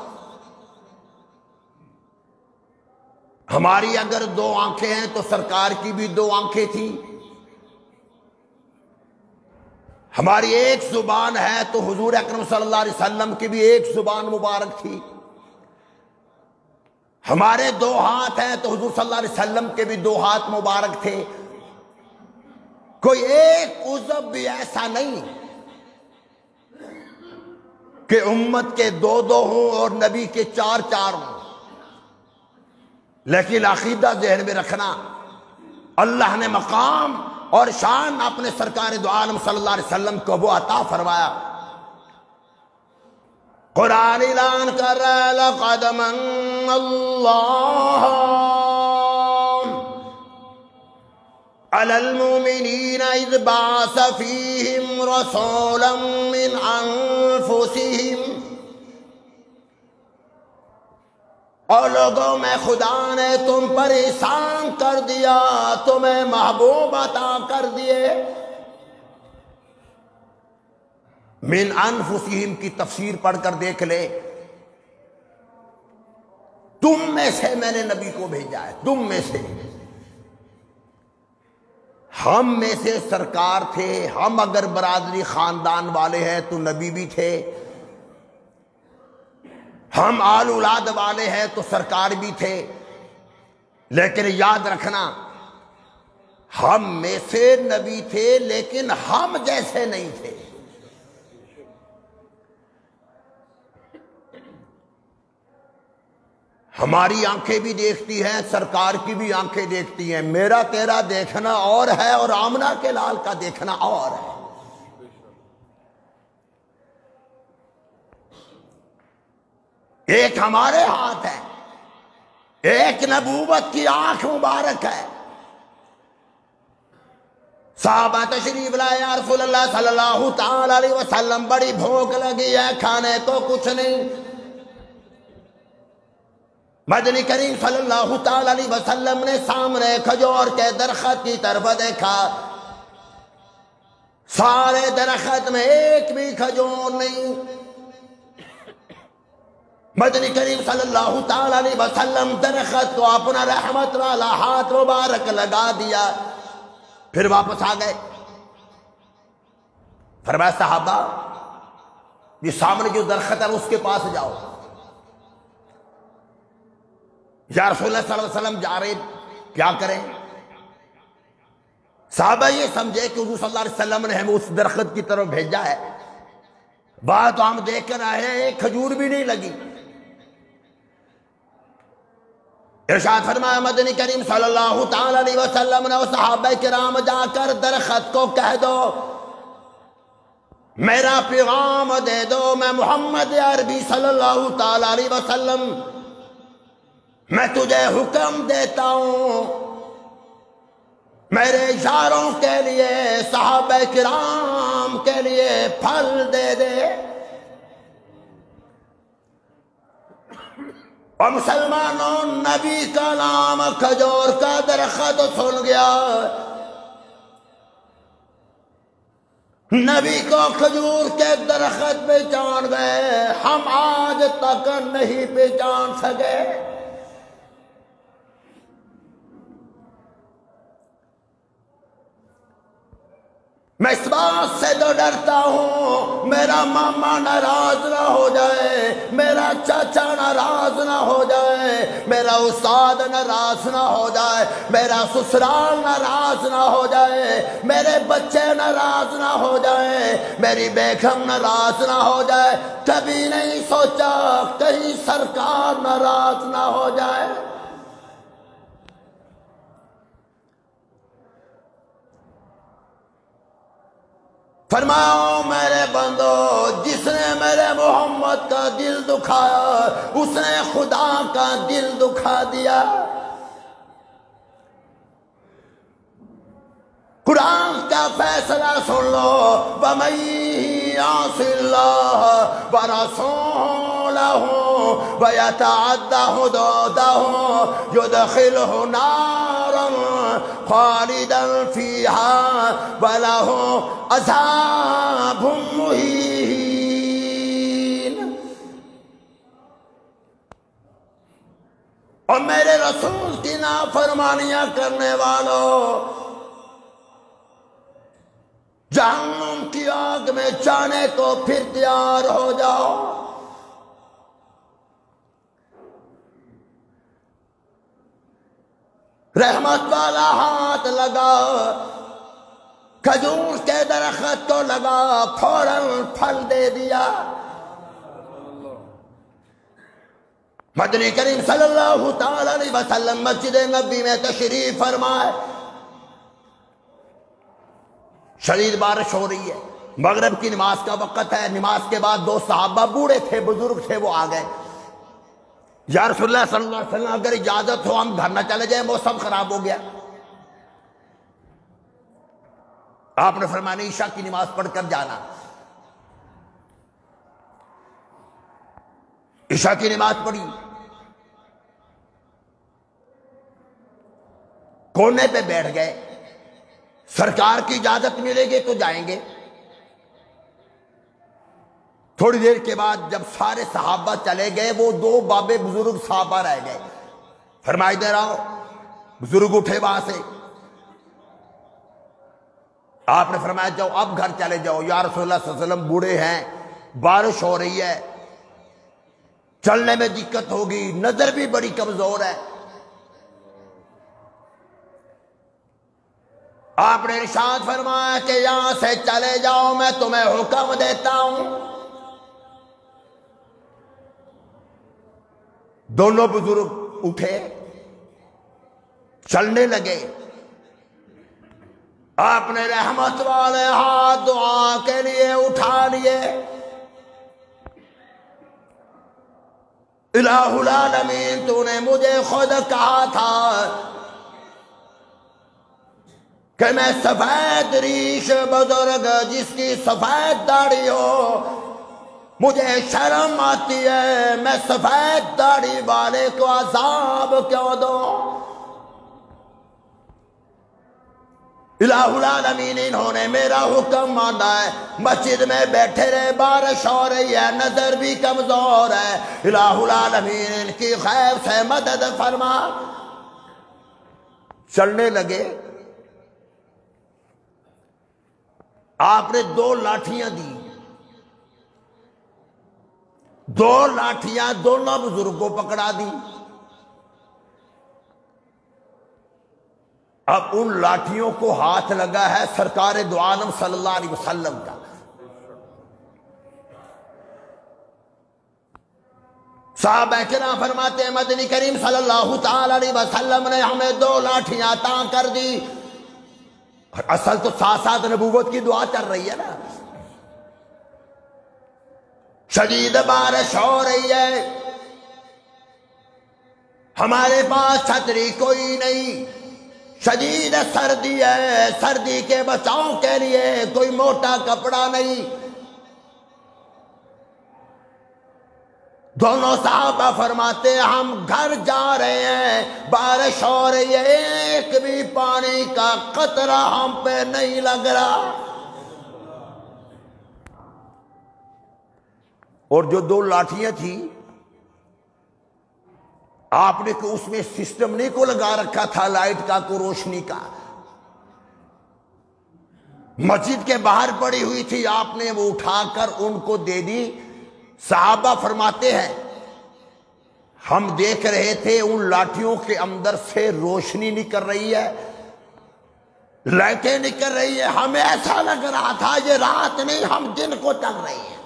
ہماری اگر دو آنکھیں ہیں تو سرکار کی بھی دو آنکھیں تھیں، ہماری ایک زبان ہے تو حضور اکرم صلی اللہ علیہ وسلم کی بھی ایک زبان مبارک تھی، ہمارے دو ہاتھ ہیں تو حضور صلی اللہ علیہ وسلم کے بھی دو ہاتھ مبارک تھے، کوئی ایک عضو بھی ایسا نہیں کہ امت کے دو دو ہوں اور نبی کے چار چار ہوں، لیکن عقیدہ ذہن میں رکھنا، اللہ نے مقام اور شان اپنے سرکار دو عالم صلی اللہ علیہ وسلم کو وہ عطا فرمایا۔ قرآن اعلان کر رہا ہے لَقَدْ مَنَّ اللَّهُ عَلَى الْمُؤْمِنِينَ إِذْ بَعَثَ فِيهِمْ رَسُولًا مِّنْ أَنفُسِهِمْ، اور لوگوں میں خدا نے تم پر احسان کر دیا، تمہیں محبوب عطا کر دیے۔ من انفسہم کی تفسیر پڑھ کر دیکھ لے، تم میں سے میں نے نبی کو بھیجا ہے، تم میں سے، ہم میں سے سرکار تھے، ہم اگر برادری خاندان والے ہیں تو نبی بھی تھے، ہم آل اولاد والے ہیں تو سرکار بھی تھے، لیکن یاد رکھنا ہم میں سے نبی تھے لیکن ہم جیسے نہیں تھے۔ ہماری آنکھیں بھی دیکھتی ہیں، سرکار کی بھی آنکھیں دیکھتی ہیں، میرا تیرا دیکھنا اور ہے اور آمنہ کے لال کا دیکھنا اور ہے۔ ایک ہمارے ہاتھ ہے، ایک نبوت کی آنکھ مبارک ہے۔ صحابہ تشریف لائے، یا رسول اللہ صلی اللہ تعالی علیہ وسلم بڑی بھوک لگی ہے، کھانے کو کچھ نہیں۔ مدنی کریم صلی اللہ تعالی علیہ وسلم نے سامنے کھجور کے درخت کی طرف دیکھا، سارے درخت میں ایک بھی کھجور نہیں۔ مدنی کریم صلی اللہ تعالی علیہ وسلم درخت کو اپنا رحمت والا ہاتھ مبارک لگا دیا، پھر واپس آ گئے۔ فرمایا صحابہ یہ سامنے جو درخت ہے اس کے پاس جاؤ۔ یا رسول اللہ صلی اللہ علیہ وسلم جا رہے، کیا کریں؟ صحابہ یہ سمجھے کہ حضور صلی اللہ علیہ وسلم نے ہمیں اس درخت کی طرف بھیجا ہے، بات تو ہم دیکھ کر آئے ہیں، ایک کھجور بھی نہیں لگی۔ ارشاد فرمایا مدنی کریم صلی اللہ تعالی علیہ وسلم نے صحابہ کرام جا کر درخت کو کہہ دو میرا پیغام دے دو، میں محمد عربی صلی اللہ تعالی علیہ وسلم میں تجھے حکم دیتا ہوں، میرے اشاروں کے لیے صحابہ کرام کے لیے پھل دے دے۔ اور مسلمانوں نبی کا نام کھجور کا درخت سن گیا، نبی کو کھجور کے درخت پہچان گئے، ہم آج تک نہیں پہچان سکے۔ میں اس بات سے تو ڈرتا ہوں میرا ماما ناراض نہ ہو جائے، میرا چاچا ناراض نہ ہو جائے، میرا استاد ناراض نہ ہو جائے، میرا سسرال ناراض نہ ہو جائے، میرے بچے ناراض نہ ہو جائے، میری بیگم ناراض نہ ہو جائے۔ کبھی نہیں سوچا کہیں سرکار ناراض نہ ہو جائے۔ فرماؤ میرے بندو، جس نے میرے محمد کا دل دکھایا اس نے خدا کا دل دکھا دیا۔ قرآن کا فیصلہ سن لو، وَمَن يَعْصِ اللَّهَ وَرَسُولَهُ وَيَتَعَدَّ حُدُودَهُ يُدْخِلْهُ نَارًا خَالِدًا فِيهَا وَلَهُ عَذَابٌ مُهِينٌ۔ اور میرے رسول کی نافرمانیاں کرنے والوں، جہنم کی آگ میں جانے کو پھر تیار ہو جاؤ۔ رحمت والا ہاتھ لگا، کھجور کے درخت کو لگا، فوراً پھل دے دیا۔ مدنی کریم صلی اللہ تعالی علیہ وسلم مسجد نبی میں تشریف فرمائے، شدید بارش ہو رہی ہے، مغرب کی نماز کا وقت ہے۔ نماز کے بعد دو صحابہ بوڑھے تھے، بزرگ تھے، وہ آ گئے، یا رسول اللہ صلی اللہ علیہ وسلم اگر اجازت ہو ہم گھر نہ چلے جائیں، موسم خراب ہو گیا۔ آپ نے فرمایا عشاء کی نماز پڑھ کر جانا۔ عشاء کی نماز پڑھی، کونے پہ بیٹھ گئے، سرکار کی اجازت ملے گی تو جائیں گے۔ تھوڑی دیر کے بعد جب سارے صحابہ چلے گئے، وہ دو بابے بزرگ صحابہ رہ گئے۔ فرمائی دے رہا ہوں، بزرگ اٹھے وہاں سے، آپ نے فرمایا جاؤ اب گھر چلے جاؤ، یا رسول اللہ صلی اللہ علیہ وسلم بوڑھے ہیں، بارش ہو رہی ہے، چلنے میں دقت ہوگی، نظر بھی بڑی کمزور ہے۔ آپ نے ارشاد فرمایا کہ یہاں سے چلے جاؤ، میں تمہیں حکم دیتا ہوں۔ دونوں بزرگ اٹھے، چلنے لگے۔ آپ نے رحمت والے ہاتھ دعا کے لیے اٹھا لیے۔ الہ العالمین، تو نے مجھے خود کہا تھا کہ میں سفید ریش بزرگ جس کی سفید داڑھی ہو، مجھے شرم آتی ہے، میں سفید داڑھی والے کو عذاب کیوں دوں؟ الہ العالمین، انہوں نے میرا حکم مانا ہے، مسجد میں بیٹھے رہے، بارش ہو رہی ہے، نظر بھی کمزور ہے، الہ العالمین ان کی خیر سے مدد فرما۔ چلنے لگے، آپ نے دو لاٹھیاں دی، دو لاٹھیاں دونوں بزرگوں کو پکڑا دی۔ اب ان لاٹھیوں کو ہاتھ لگا ہے سرکار دو عالم صلی اللہ علیہ وسلم کا۔ صحابہ کرام فرماتے ہیں مدنی کریم صلی اللہ تعالی علیہ وسلم نے ہمیں دو لاٹھیاں عطا کر دی۔ اصل تو ساتھ ساتھ نبوت کی دعا چل رہی ہے نا۔ شدید بارش ہو رہی ہے، ہمارے پاس چھتری کوئی نہیں، شدید سردی ہے، سردی کے بچاؤ کے لیے کوئی موٹا کپڑا نہیں۔ دونوں صحابہ فرماتے ہیں ہم گھر جا رہے ہیں، بارش ہو رہی ہے، ایک بھی پانی کا قطرہ ہم پہ نہیں لگ رہا۔ اور جو 2 لاٹھیاں تھیں آپ نے اس میں سسٹم نہیں کو لگا رکھا تھا لائٹ کا کو روشنی کا، مسجد کے باہر پڑی ہوئی تھی، آپ نے وہ اٹھا کر ان کو دے دی۔ صحابہ فرماتے ہیں ہم دیکھ رہے تھے ان لاٹھیوں کے اندر سے روشنی نکل رہی ہے، لائٹیں نکل رہی ہے، ہمیں ایسا لگ رہا تھا یہ رات نہیں ہم دن کو چل رہی ہیں۔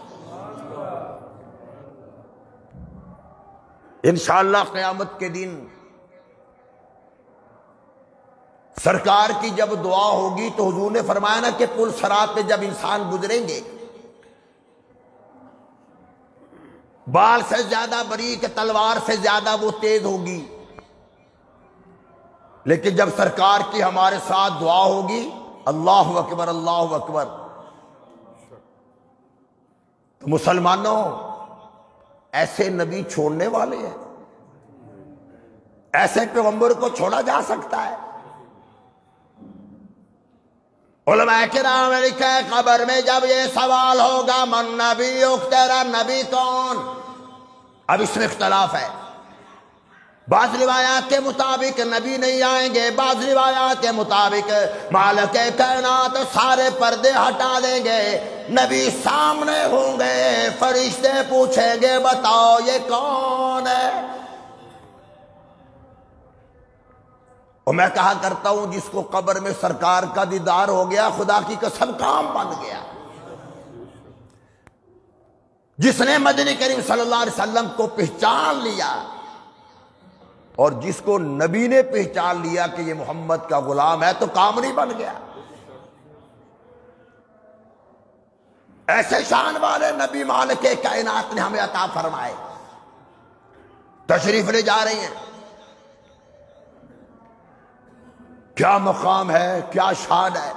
انشاءاللہ قیامت کے دن سرکار کی جب دعا ہوگی تو حضور نے فرمایا نا کہ پل صراط پہ جب انسان گزریں گے، بال سے زیادہ باریک تلوار سے زیادہ وہ تیز ہوگی، لیکن جب سرکار کی ہمارے ساتھ دعا ہوگی اللہ اکبر اللہ اکبر، تو مسلمانوں ایسے نبی چھوڑنے والے ہیں؟ ایسے پیغمبر کو چھوڑا جا سکتا ہے؟ علماء کرام نے لکھا ہے قبر میں جب یہ سوال ہوگا من نبیک، تیرا نبی کون؟ اب اس میں اختلاف ہے، بعض روایات کے مطابق نبی نہیں آئیں گے، بعض روایات کے مطابق مالک کائنات سارے پردے ہٹا دیں گے، نبی سامنے ہوں گے، فرشتے پوچھیں گے بتاؤ یہ کون ہے؟ اور میں کہا کرتا ہوں جس کو قبر میں سرکار کا دیدار ہو گیا خدا کی قسم کام بن گیا۔ جس نے مدنی کریم صلی اللہ علیہ وسلم کو پہچان لیا اور جس کو نبی نے پہچان لیا کہ یہ محمد کا غلام ہے تو کام نہیں بن گیا۔ ایسے شان والے نبی مالک کائنات نے ہمیں عطا فرمائے، تشریف لے جا رہی ہیں، کیا مقام ہے، کیا شان ہے۔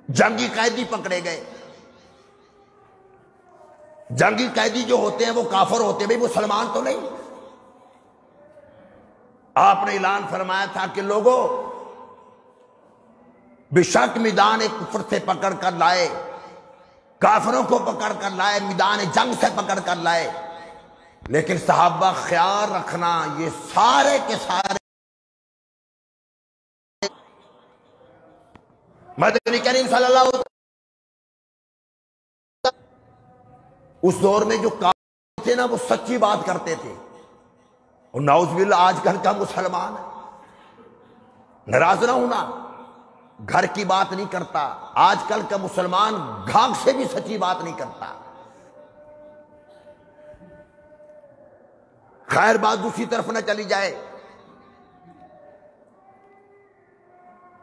جنگی قیدی پکڑے گئے، جنگی قیدی جو ہوتے ہیں وہ کافر ہوتے ہیں، بھئی مسلمان تو نہیں۔ آپ نے اعلان فرمایا تھا کہ لوگوں بے شک میدان کفر سے پکڑ کر لائے، کافروں کو پکڑ کر لائے، میدان جنگ سے پکڑ کر لائے، لیکن صحابہ خیال رکھنا یہ سارے کے سارے مدنی کریم صلی اللہ علیہ وسلم اس دور میں جو کافر تھے نا وہ سچی بات کرتے تھے، اور نعوذ باللہ آج کل کا مسلمان ناراض نہ ہونا، گھر کی بات نہیں کرتا، آج کل کا مسلمان گھاگ سے بھی سچی بات نہیں کرتا۔ خیر بات دوسری طرف نہ چلی جائے،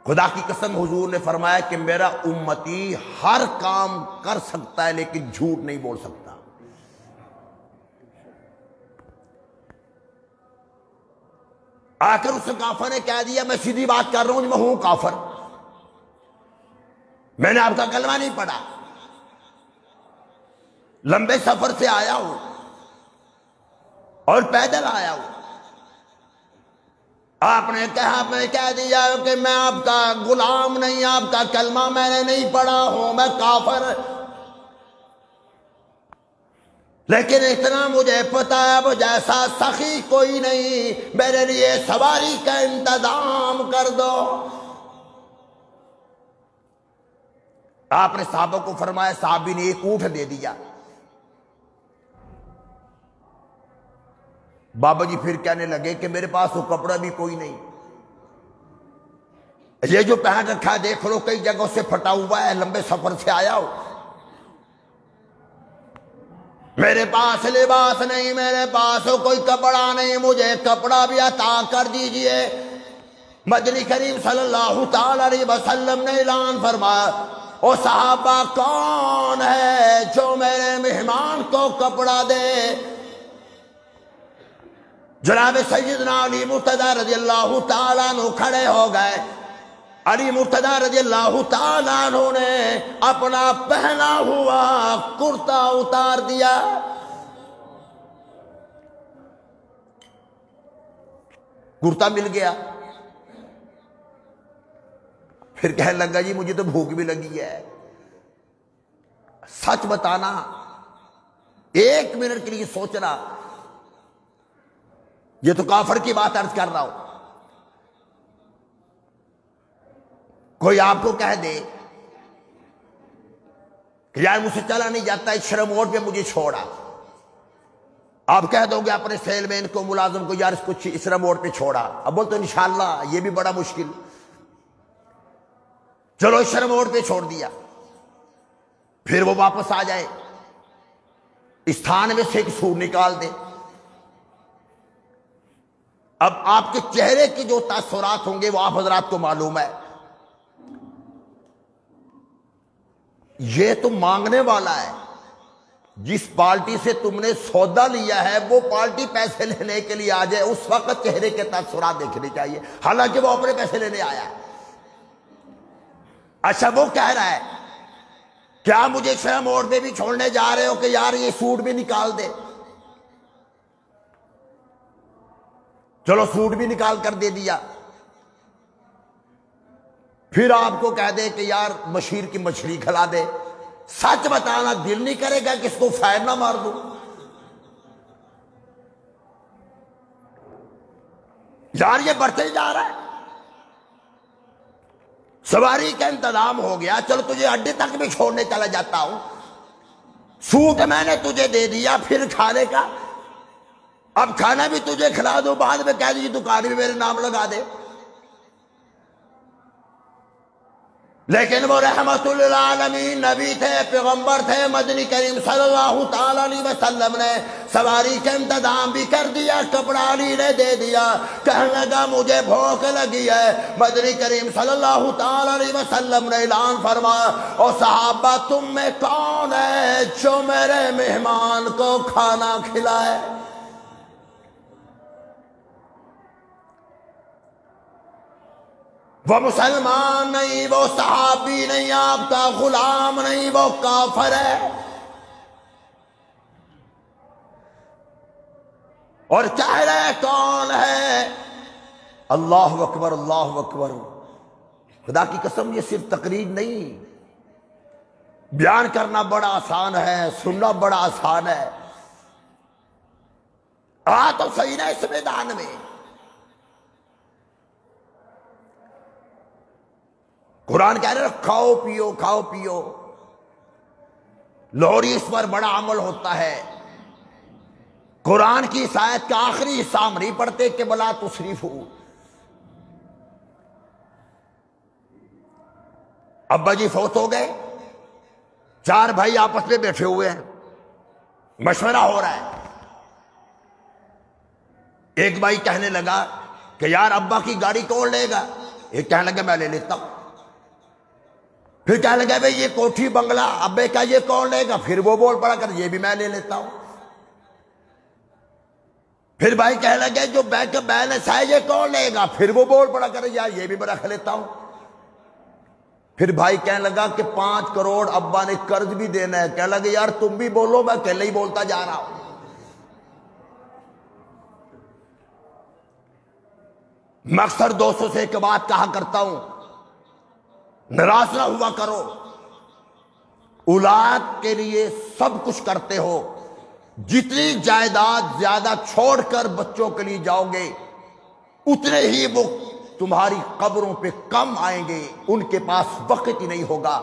خدا کی قسم حضور نے فرمایا کہ میرا امتی ہر کام کر سکتا ہے لیکن جھوٹ نہیں بول سکتا۔ آ کر اس کافر نے کہہ دیا میں سیدھی بات کر رہا ہوں، میں ہوں کافر، میں نے آپ کا کلمہ نہیں پڑھا، لمبے سفر سے آیا ہوں اور پیدل آیا ہوں، آپ نے کہا میں کہہ دیا کہ میں آپ کا غلام نہیں، آپ کا کلمہ میں نے نہیں پڑھا ہوں، میں کافر، لیکن اتنا مجھے پتا ہے اب جیسا سخی کوئی نہیں، میرے لیے سواری کا انتظام کر دو۔ آپ نے صحابہ کو فرمایا، صحابی نے ایک اونٹ دے دیا۔ بابا جی پھر کہنے لگے کہ میرے پاس وہ کپڑا بھی کوئی نہیں، یہ جو پہن رکھا ہے دیکھ لو کئی جگہوں سے پھٹا ہوا ہے، لمبے سفر سے آیا ہو، میرے پاس لباس نہیں، میرے پاس کوئی کپڑا نہیں، مجھے کپڑا بھی عطا کر دیجئے۔ مدنی کریم صلی اللہ تعالی علیہ وسلم نے اعلان فرمایا او صحابہ کون ہے جو میرے مہمان کو کپڑا دے؟ جناب سیدنا علی مرتضی رضی اللہ تعالیٰ عنہ کھڑے ہو گئے۔ علی مرتضی رضی اللہ تعالیٰ عنہ نے اپنا پہنا ہوا کرتا اتار دیا، کرتا مل گیا، پھر کہنے لگا جی مجھے تو بھوک بھی لگی ہے۔ سچ بتانا، 1 منٹ کے لیے سوچنا، یہ تو کافر کی بات عرض کر رہا ہوں۔ کوئی آپ کو کہہ دے کہ یار مجھ سے چلا نہیں جاتا، اس شرم موڑ پہ مجھے چھوڑا، آپ کہہ دو گے اپنے سیل مین کو، ملازم کو، یار اس کو اس شرم موڑ پہ چھوڑا، اب بول تو انشاءاللہ یہ بھی بڑا مشکل، چلو اس شرم موڑ پہ چھوڑ دیا، پھر وہ واپس آ جائے، اس تھانے میں سے ایک سور نکال دے۔ اب آپ کے چہرے کے جو تاثرات ہوں گے وہ آپ حضرات کو معلوم ہے۔ یہ تو مانگنے والا ہے، جس پارٹی سے تم نے سودا لیا ہے وہ پارٹی پیسے لینے کے لیے آ جائے، اس وقت چہرے کے تاثرات دیکھنے چاہیے، حالانکہ وہ اپنے پیسے لینے آیا۔ اچھا وہ کہہ رہا ہے کیا مجھے شرم موڑ پہ بھی چھوڑنے جا رہے ہو کہ یار یہ سوٹ بھی نکال دے؟ چلو سوٹ بھی نکال کر دے دیا، پھر آپ کو کہہ دے کہ یار مشیر کی مچھلی کھلا دے، سچ بتانا دل نہیں کرے گا کہ اس کو فائر نہ مار دوں؟ یار یہ بڑھتے جا رہا ہے، سواری کا انتظام ہو گیا، چلو تجھے اڈے تک بھی چھوڑنے چلا جاتا ہوں، سوٹ میں نے تجھے دے دیا، پھر کھانے کا، اب کھانا بھی تجھے کھلا دو، بعد میں کہہ دیجیے دکان بھی میرے نام لگا دے۔ لیکن وہ رحمت للعالمین نبی تھے، پیغمبر تھے، مدنی کریم صلی اللہ تعالیٰ علیہ وسلم نے سواری کا انتظام بھی کر دیا، کپڑا علی نے دے دیا، کہنے لگا مجھے بھوک لگی ہے، مدنی کریم صلی اللہ تعالیٰ علیہ وسلم نے اعلان فرمایا، اور صحابہ تم میں کون ہے جو میرے مہمان کو کھانا کھلائے؟ وہ مسلمان نہیں، وہ صحابی نہیں، آپ کا غلام نہیں، وہ کافر ہے۔ اور چہرے کون ہے؟ اللہ اکبر، اللہ اکبر۔ خدا کی قسم یہ صرف تقریر نہیں، بیان کرنا بڑا آسان ہے، سننا بڑا آسان ہے، تو صحیح نا اس میدان میں۔ قرآن کہہ رہے کھاؤ پیو، کھاؤ پیو، لوہری اس پر بڑا عمل ہوتا ہے۔ قرآن کی اس آیت کا آخری حصہ ہم نہیں پڑھتے کہ بلا تسریفو۔ ابا جی فوت ہو گئے، 4 بھائی آپس میں بیٹھے ہوئے ہیں، مشورہ ہو رہا ہے۔ ایک بھائی کہنے لگا کہ یار ابا کی گاڑی کون لے گا؟ ایک کہنے لگا میں لے لیتا ہوں۔ پھر کہنے لگا بھئی یہ کوٹھی بنگلہ ابے کا یہ کون لے گا؟ پھر وہ بول پڑا کر یہ بھی میں لے لیتا ہوں۔ پھر بھائی کہنے لگے جو بینک بیلنس ہے یہ کون لے گا؟ پھر وہ بول پڑا کر یار یہ بھی میں رکھ لیتا ہوں۔ پھر بھائی کہنے لگا کہ 5 کروڑ ابا نے قرض بھی دینا ہے، کہنے لگے یار تم بھی بولو، میں اکیلے ہی بولتا جا رہا ہوں۔ میں اکثر دوستوں سے ایک بات کہا کرتا ہوں، ناراض نہ ہوا کرو، اولاد کے لیے سب کچھ کرتے ہو، جتنی جائیداد زیادہ چھوڑ کر بچوں کے لیے جاؤ گے اتنے ہی وہ تمہاری قبروں پہ کم آئیں گے، ان کے پاس وقت ہی نہیں ہوگا،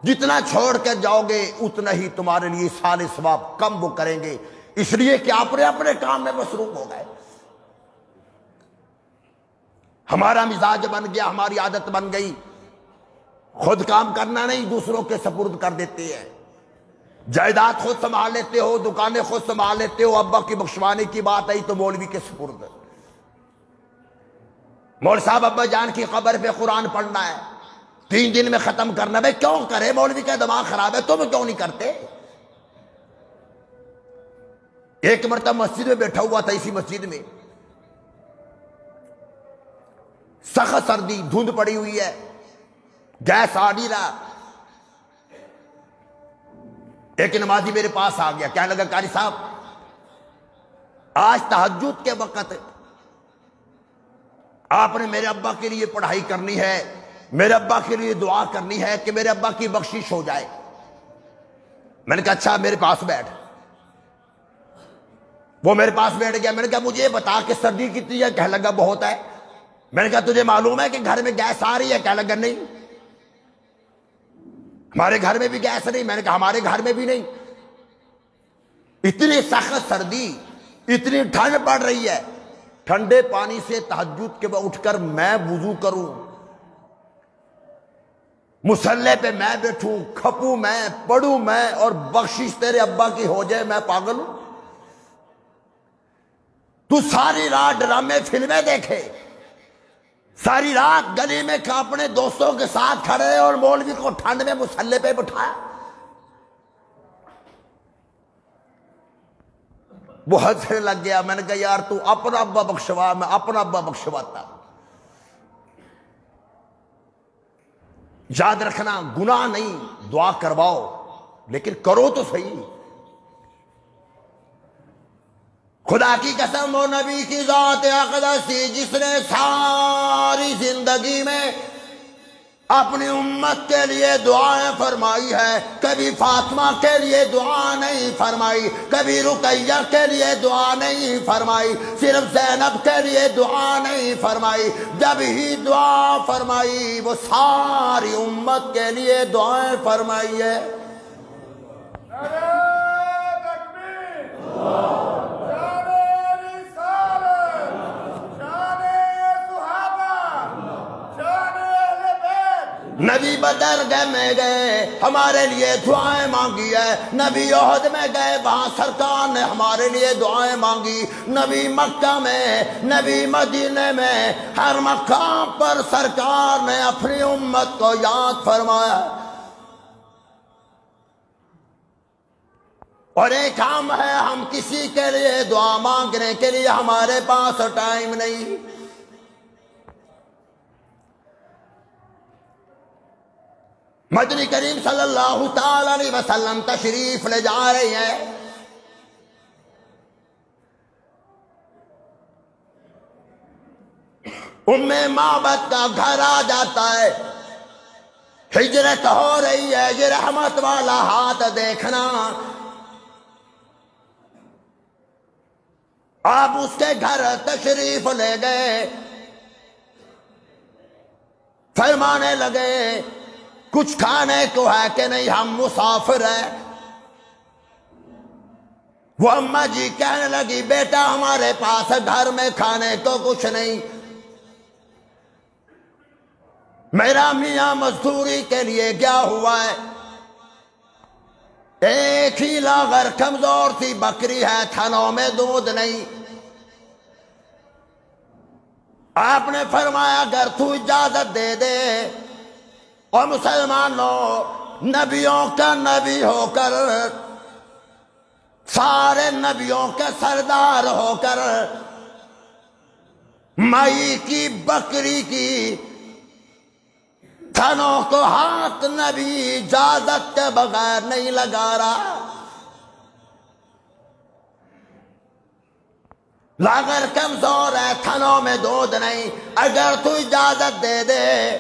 جتنا چھوڑ کر جاؤ گے اتنا ہی تمہارے لیے سال ثواب کم وہ کریں گے، اس لیے کہ آپ اپنے کام میں مصروف ہو گئے۔ ہمارا مزاج بن گیا، ہماری عادت بن گئی، خود کام کرنا نہیں دوسروں کے سپرد کر دیتے ہیں، جائیداد خود سنبھال لیتے ہو، دکانیں خود سنبھال لیتے ہو، ابا کی بخشوانے کی بات آئی تو مولوی کے سپرد، مول صاحب ابا جان کی قبر پہ قرآن پڑھنا ہے، 3 دن میں ختم کرنا، بھائی کیوں کرے؟ مولوی کا دماغ خراب ہے، تم کیوں نہیں کرتے؟ ایک مرتبہ مسجد میں بیٹھا ہوا تھا، اسی مسجد میں سخت سردی، دھند پڑی ہوئی ہے، گیس آ نہیں رہا، ایک نمازی میرے پاس آ گیا، کہنے لگا قاری صاحب آج تہجد کے وقت آپ نے میرے ابا کے لیے پڑھائی کرنی ہے، میرے ابا کے لیے دعا کرنی ہے کہ میرے ابا کی بخشش ہو جائے۔ میں نے کہا اچھا میرے پاس بیٹھ۔ وہ میرے پاس بیٹھ گیا۔ میں نے کہا مجھے یہ بتا کہ سردی کتنی ہے؟ کہنے لگا بہت ہے۔ میں نے کہا تجھے معلوم ہے کہ گھر میں گیس آ رہی ہے؟ کہنے لگا نہیں، ہمارے گھر میں بھی گیس نہیں۔ میں نے کہا ہمارے گھر میں بھی نہیں۔ اتنی سخت سردی، اتنی ٹھنڈ پڑ رہی ہے، ٹھنڈے پانی سے تہجد کے بعد اٹھ کر میں وضو کروں، مصلی پہ میں بیٹھوں، کھپوں میں، پڑھوں میں، اور بخشش تیرے ابا کی ہو جائے؟ میں پاگل ہوں؟ تو ساری رات ڈرامے فلمیں دیکھے، ساری رات گلی میں اپنے دوستوں کے ساتھ کھڑے اور مولوی کو ٹھنڈ میں مصلی پہ بٹھایا۔ وہ ہنسنے لگ گیا۔ میں نے کہا یار تو اپنا ابا بخشوا، میں اپنا ابا بخشواتا۔ یاد رکھنا گناہ نہیں، دعا کرواؤ لیکن کرو تو صحیح۔ خدا کی قسم وہ نبی کی ذات اقدس تھی جس نے ساری زندگی میں اپنی امت کے لیے دعائیں فرمائی ہے۔ کبھی فاطمہ کے لیے دعا نہیں فرمائی، کبھی رقیہ کے لیے دعا نہیں فرمائی، صرف زینب کے لیے دعا نہیں فرمائی۔ جب ہی دعا فرمائی وہ ساری امت کے لیے دعائیں فرمائی ہے۔ نبی بدر میں گئے ہمارے لیے دعائیں مانگی ہے، نبی احد میں گئے وہاں سرکار نے ہمارے لیے دعائیں مانگی، نبی مکہ میں، نبی مدینے میں، ہر مقام پر سرکار نے اپنی امت کو یاد فرمایا۔ اور ایک ہم ہے، ہم کسی کے لیے دعا مانگنے کے لیے ہمارے پاس ٹائم نہیں۔ مدنی کریم صلی اللہ تعالی علیہ وسلم تشریف لے جا رہے ہیں۔ ام معبد کا گھر آ جاتا ہے، ہجرت ہو رہی ہے، یہ رحمت والا ہاتھ دیکھنا۔ آپ اس کے گھر تشریف لے گئے، فرمانے لگے کچھ کھانے کو ہے کہ نہیں، ہم مسافر ہیں۔ وہ اماں جی کہنے لگی بیٹا ہمارے پاس گھر میں کھانے کو کچھ نہیں، میرا میاں مزدوری کے لیے گیا ہوا ہے، ایک ہی لاغر کمزور سی بکری ہے، تھنوں میں دودھ نہیں۔ آپ نے فرمایا اگر تو اجازت دے دے اور مسلمانوں، نبیوں کا نبی ہو کر، سارے نبیوں کے سردار ہو کر، مائی کی بکری کی تھنوں کو ہاتھ نبی اجازت کے بغیر نہیں لگا رہا۔ لاغر کمزور ہے، تھنوں میں دودھ نہیں، اگر تو اجازت دے دے۔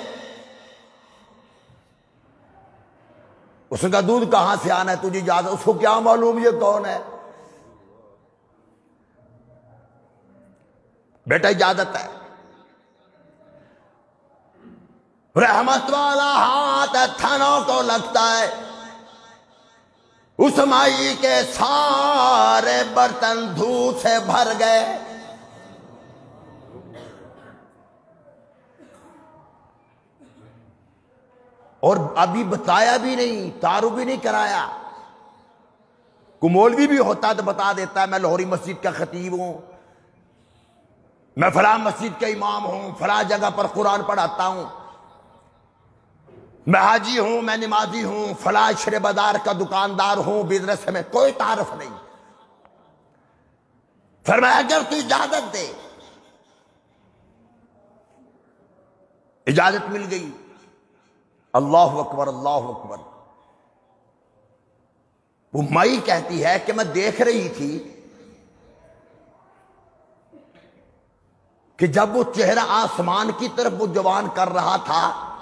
اس کا دودھ کہاں سے آنا ہے تجھے اجازت؟ اس کو کیا معلوم یہ کون ہے؟ بیٹا اجازت ہے۔ رحمت والا ہاتھ تھنوں کو لگتا ہے، اس مائی کے سارے برتن دودھ سے بھر گئے۔ اور ابھی بتایا بھی نہیں، تعارف بھی نہیں کرایا۔ کوئی مولوی بھی ہوتا تو بتا دیتا ہے میں لاہوری مسجد کا خطیب ہوں، میں فلاں مسجد کا امام ہوں، فلاں جگہ پر قرآن پڑھاتا ہوں، میں حاجی ہوں، میں نمازی ہوں، فلاں شرے بازار کا دکاندار ہوں، بزنس میں کوئی تعارف نہیں۔ فرمایا اگر تو اجازت دے۔ اجازت مل گئی۔ اللہ اکبر، اللہ اکبر۔ وہ مائی کہتی ہے کہ میں دیکھ رہی تھی کہ جب وہ چہرہ آسمان کی طرف وہ جوان کر رہا تھا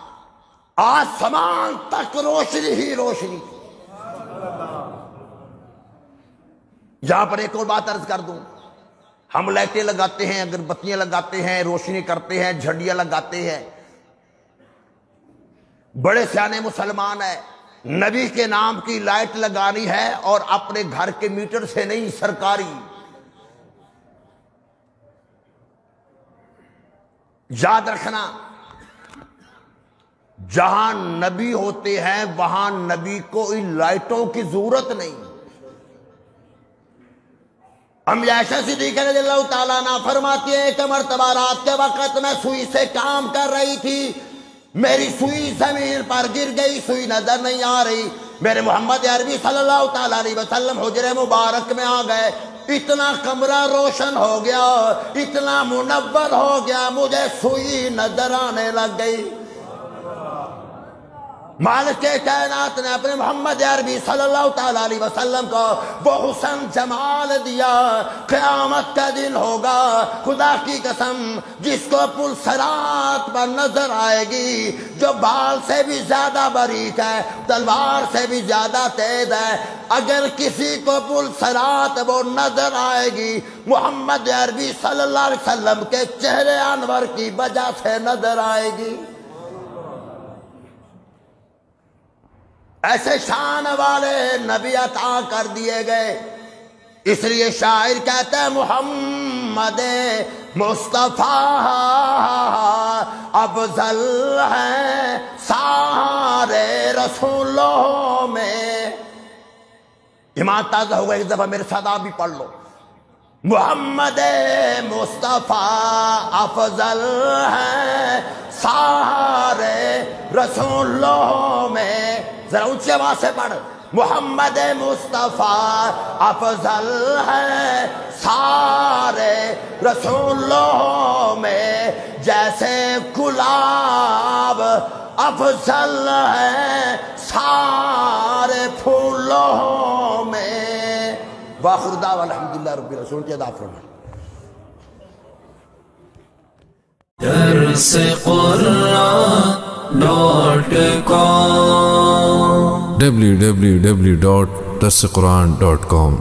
آسمان تک روشنی ہی روشنی۔ یہاں پر ایک اور بات عرض کر دوں، ہم لائٹیں لگاتے ہیں، اگر بتیاں لگاتے ہیں، روشنی کرتے ہیں، جھڑیاں لگاتے ہیں، بڑے سیانے مسلمان ہیں، نبی کے نام کی لائٹ لگانی ہے اور اپنے گھر کے میٹر سے نہیں، سرکاری۔ یاد رکھنا، جہاں نبی ہوتے ہیں وہاں نبی کو ان لائٹوں کی ضرورت نہیں۔ امی عائشہ صدیقہ رضی اللہ تعالیٰ عنہ فرماتی ہے کہ مرتبہ رات کے وقت میں سوئی سے کام کر رہی تھی، میری سوئی زمین پر گر گئی، سوئی نظر نہیں آ رہی، میرے محمد عربی صلی اللہ تعالیٰ علیہ وسلم حجرے مبارک میں آ گئے، اتنا کمرہ روشن ہو گیا، اتنا منور ہو گیا، مجھے سوئی نظر آنے لگ گئی۔ مالک کائنات نے اپنے محمد عربی صلی اللہ تعالیٰ علیہ وسلم کو وہ حسن جمال دیا، قیامت کا دن ہوگا خدا کی قسم جس کو پل صراط پر نظر آئے گی، جو بال سے بھی زیادہ باریک ہے، تلوار سے بھی زیادہ تیز ہے، اگر کسی کو پل صراط وہ نظر آئے گی محمد عربی صلی اللہ علیہ وسلم کے چہرے انور کی وجہ سے نظر آئے گی۔ ایسے شان والے نبی عطا کر دیے گئے، اس لیے شاعر کہتے ہیں محمد مصطفیٰ افضل ہے سارے رسولوں میں۔ ایمان تازہ ہوگا، ایک دفعہ میرے ساتھ آپ بھی پڑھ لو، محمد مصطفیٰ افضل ہے سارے رسولوں میں۔ ذرا اونچی آواز سے پڑھ، محمد مصطفیٰ افضل ہے سارے رسولوں میں، جیسے گلاب افضل ہے سارے پھولوں میں۔ وآخر دعوانا الحمدللہ رب العالمین کی ادا فرمائیں۔ درس قرآن.com www.درسقرآن.com